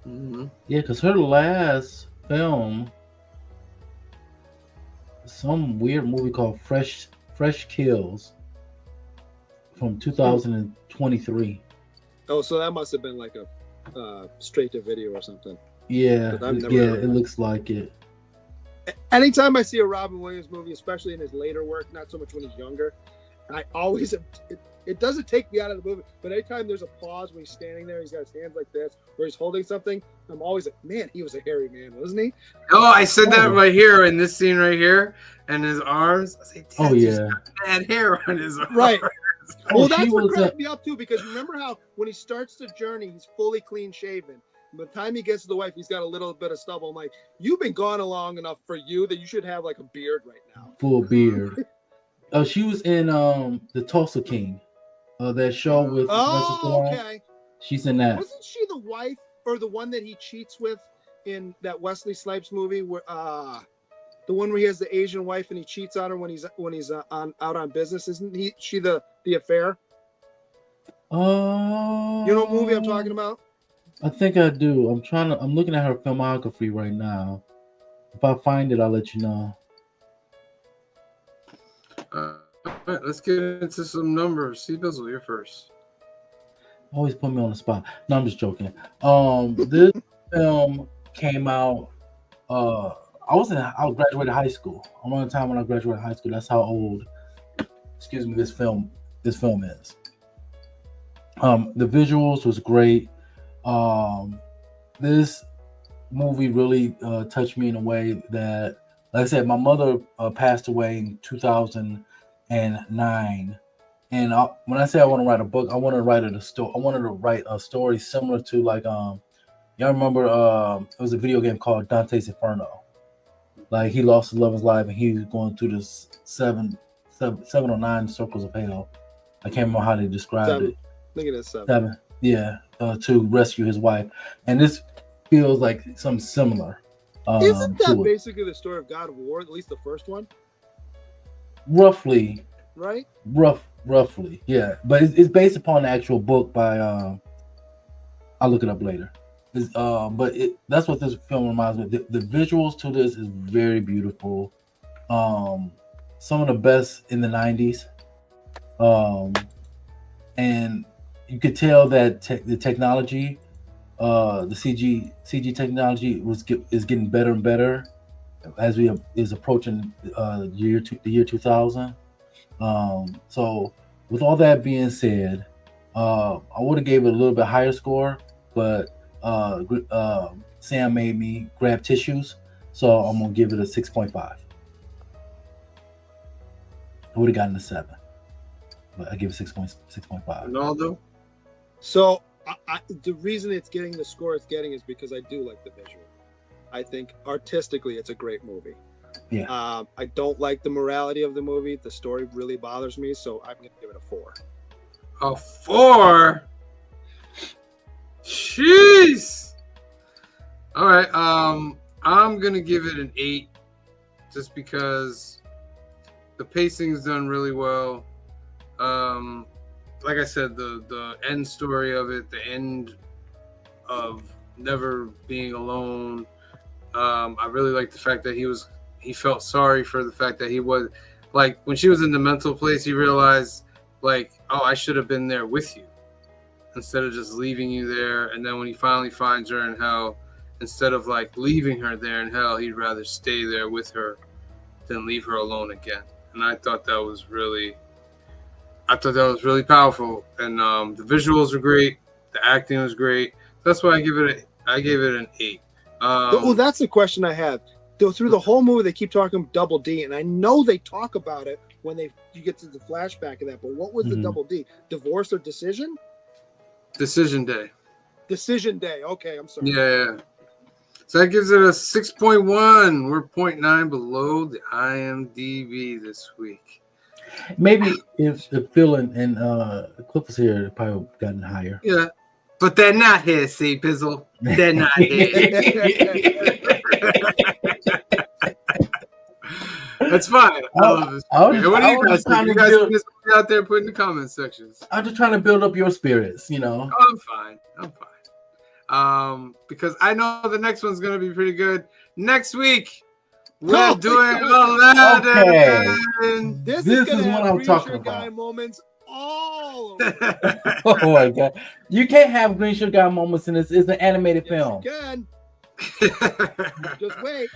Mm-hmm. Yeah, because her last film, some weird movie called Fresh Kills from 2023. Oh, so that must have been like a straight to video or something. Yeah, it looks like it. Anytime I see a Robin Williams movie, especially in his later work, not so much when he's younger, I always it doesn't take me out of the movie, but anytime there's a pause when he's standing there, he's got his hands like this, or he's holding something, I'm always like, man, he was a hairy man, wasn't he? Oh, I said that right here in this scene right here, and his arms. I say, he's got bad hair on his arms. Right. Well, that's what cracked me up too, because remember how when he starts the journey, he's fully clean shaven. By the time he gets to the wife, he's got a little bit of stubble. I'm like, you've been gone long enough for you that you should have like a beard right now. Full beard. She was in the Tulsa King, that show with. Okay. She's in that. Wasn't she the wife or the one that he cheats with in that Wesley Snipes movie? Where the one where he has the Asian wife and he cheats on her when he's out on business? Isn't she the affair? You know what movie I'm talking about? I think I do. I'm looking at her filmography right now. If I find it, I'll let you know. All right, let's get into some numbers. See, Bizzle, you're first. Always put me on the spot. No, I'm just joking. This film came out. I graduated high school. Around the time when I graduated high school. That's how old. Excuse me. This film is. The visuals was great. This movie really touched me in a way that, like I said, my mother passed away in 2009. And when I say I want to write a book, I wanted to write a story. I wanted to write a story similar to like y'all remember it was a video game called Dante's Inferno. Like he lost the love of his life and he was going through this seven or nine circles of hell. I can't remember how they described it. I think it is seven. Seven, yeah, to rescue his wife. And this feels like something similar. Isn't that basically the story of God of War? At least the first one. Roughly. Right. Roughly, yeah, but it's based upon the actual book by I'll look it up later. That's what this film reminds me of. The visuals to this is very beautiful. Some of the best in the 90s. And you could tell that the technology, the CG technology is getting better and better as we is approaching the year 2000. So with all that being said, I would have gave it a little bit higher score, but Sam made me grab tissues, so I'm gonna give it a 6.5. I would have gotten a 7, but I give it 6.5. Ronaldo. So the reason it's getting the score it's getting is because I do like the visual. I think artistically it's a great movie. Yeah. I don't like the morality of the movie. The story really bothers me, so I'm going to give it a 4. A 4? Jeez. All right. I'm going to give it an 8 just because the pacing's done really well. Like I said, the end story of it, the end of never being alone. I really like the fact that he felt sorry for the fact that he was, like, when she was in the mental place, he realized, like, oh, I should have been there with you instead of just leaving you there. And then when he finally finds her in hell, instead of like leaving her there in hell, he'd rather stay there with her than leave her alone again. And I thought that was really powerful. And the visuals were great, the acting was great. That's why I gave it an 8. Well, that's the question I have. Through the whole movie, they keep talking Double D, and I know they talk about it when you get to the flashback of that. But what was the Double D? Divorce or decision? Decision Day. Decision Day. Okay, I'm sorry. Yeah. So that gives it a 6.1. We're 0.9 below the IMDb this week. Maybe if Phil and Cliff was here, it probably gotten higher. Yeah. But they're not here, see, Bizzle. They're not here. That's fine. I love this. What do you guys think? You guys can just be out there put in the comment sections. I'm just trying to build up your spirits, you know. Oh, I'm fine. Because I know the next one's gonna be pretty good. Next week, we're doing Aladdin. Okay. This is what I'm talking about. Guy moments all over. Oh my god! You can't have Green Sugar Guy moments in this. It's an animated film. You can. Just wait.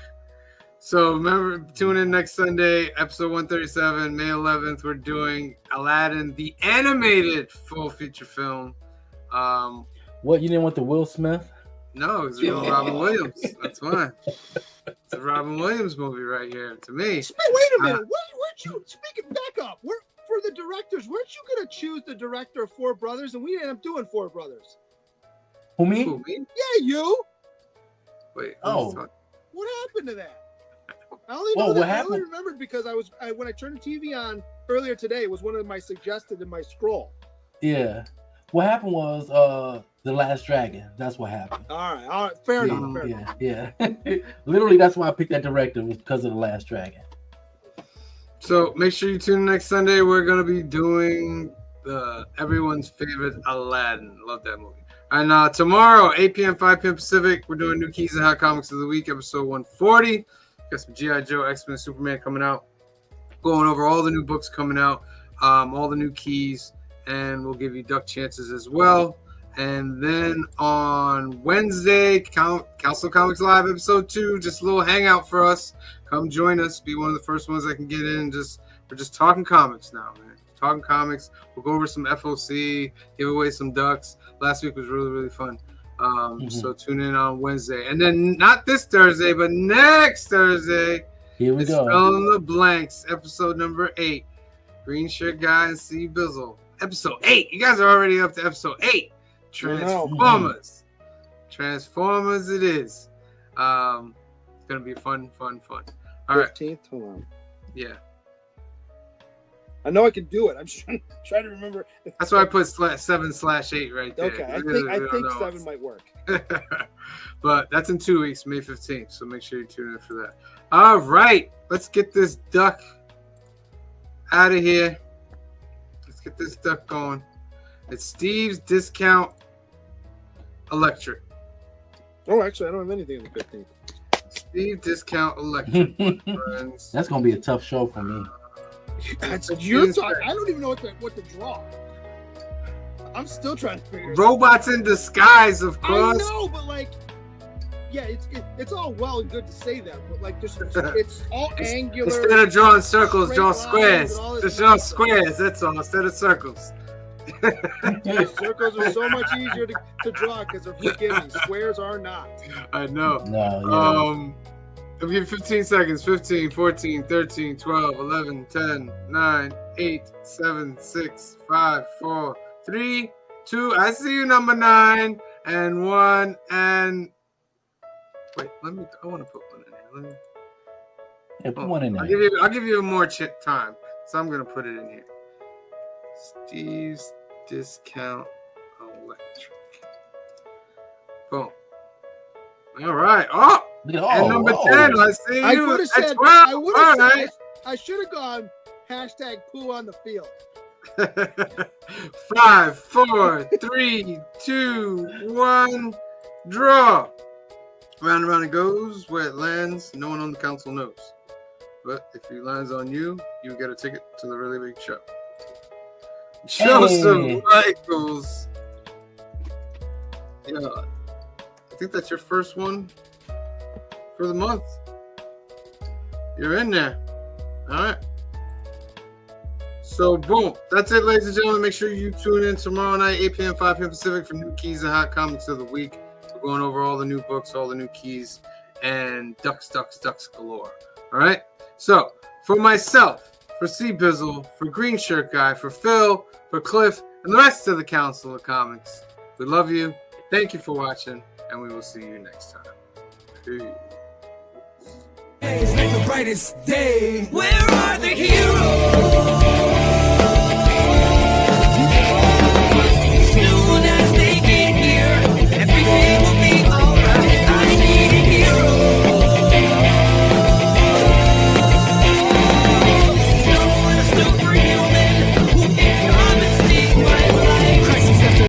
So remember, tune in next Sunday, episode 137, May 11th. We're doing Aladdin, the animated full feature film. What, you didn't want the Will Smith? No, it's Robin Williams. That's why. It's a Robin Williams movie right here. To me. Wait a minute. Weren't you speaking back up? For the directors, weren't you gonna choose the director of Four Brothers, and we ended up doing Four Brothers? Who, me? Yeah, you. Wait. Oh. What happened to that? I only know that. I only remembered because when I turned the TV on earlier today, it was one of my suggested in my scroll. Yeah. What happened was The Last Dragon. That's what happened. All right. Fair enough. Yeah. Literally, that's why I picked that director, was because of The Last Dragon. So make sure you tune in next Sunday. We're gonna be doing everyone's favorite Aladdin. Love that movie. And tomorrow, 8 p.m., 5 p.m. Pacific, we're doing New Keys and Hot Comics of the Week, episode 140. Got some G.I. Joe, X-Men, Superman coming out. Going over all the new books coming out, all the new keys, and we'll give you duck chances as well. And then on Wednesday, Council Comics Live episode 2, just a little hangout for us. Come join us. Be one of the first ones that can get in. We're just talking comics now, man. Talking comics. We'll go over some FOC, give away some ducks. Last week was really, really fun. So tune in on Wednesday. And then not this Thursday, but next Thursday. Here we go. Fill in the Blanks, episode number 8. Green Shirt Guy and C Bizzle. Episode 8. You guys are already up to episode 8. Transformers. Transformers it is. It's going to be fun. All right. 15th? Hold on. Yeah. I know I can do it. I'm just trying to remember. That's why I put 7/8 right there. Okay, I think 7 might work. But that's in 2 weeks, May 15th. So make sure you tune in for that. All right. Let's get this duck out of here. Let's get this duck going. It's Steve's Discount Electric. Oh, actually, I don't have anything on the 15th. Steve Discount Electric, friends. That's going to be a tough show for me. That's your talk. I don't even know what to draw. I'm still trying to figure it out. Robots in disguise, of course. I know, but like, yeah, it's all well and good to say that, but like, it's all angular. Instead of drawing circles, draw squares. Just draw squares. That's all. Instead of circles. Circles are so much easier to draw because they're forgiving. Squares are not. I know. No, I'll give you 15 seconds. 15, 14, 13, 12, 11, 10, 9, 8, 7, 6, 5, 4, 3, 2. I see you, number 9 and 1. And wait, I want to put one in here. put one in there. I'll give you more time. So I'm going to put it in here. Steve's Discount Electric. Boom. All right. Oh! And number 10, I see you. I would have said, I should have gone #poo on the field. 5, 4, 3, 2, 1, draw. Round and round it goes. Where it lands, no one on the council knows. But if it lands on you, you get a ticket to the really big show. Joseph Michaels. Yeah, I think that's your first one for the month. You're in there. All right. So, boom. That's it, ladies and gentlemen. Make sure you tune in tomorrow night, 8 p.m., 5 p.m. Pacific for new keys and hot comics of the week. We're going over all the new books, all the new keys, and ducks galore. All right? So, for myself, for C Bizzle, for Green Shirt Guy, for Phil, for Cliff, and the rest of the Council of Comics, we love you. Thank you for watching, and we will see you next time. Peace. The brightest day. Where are the heroes?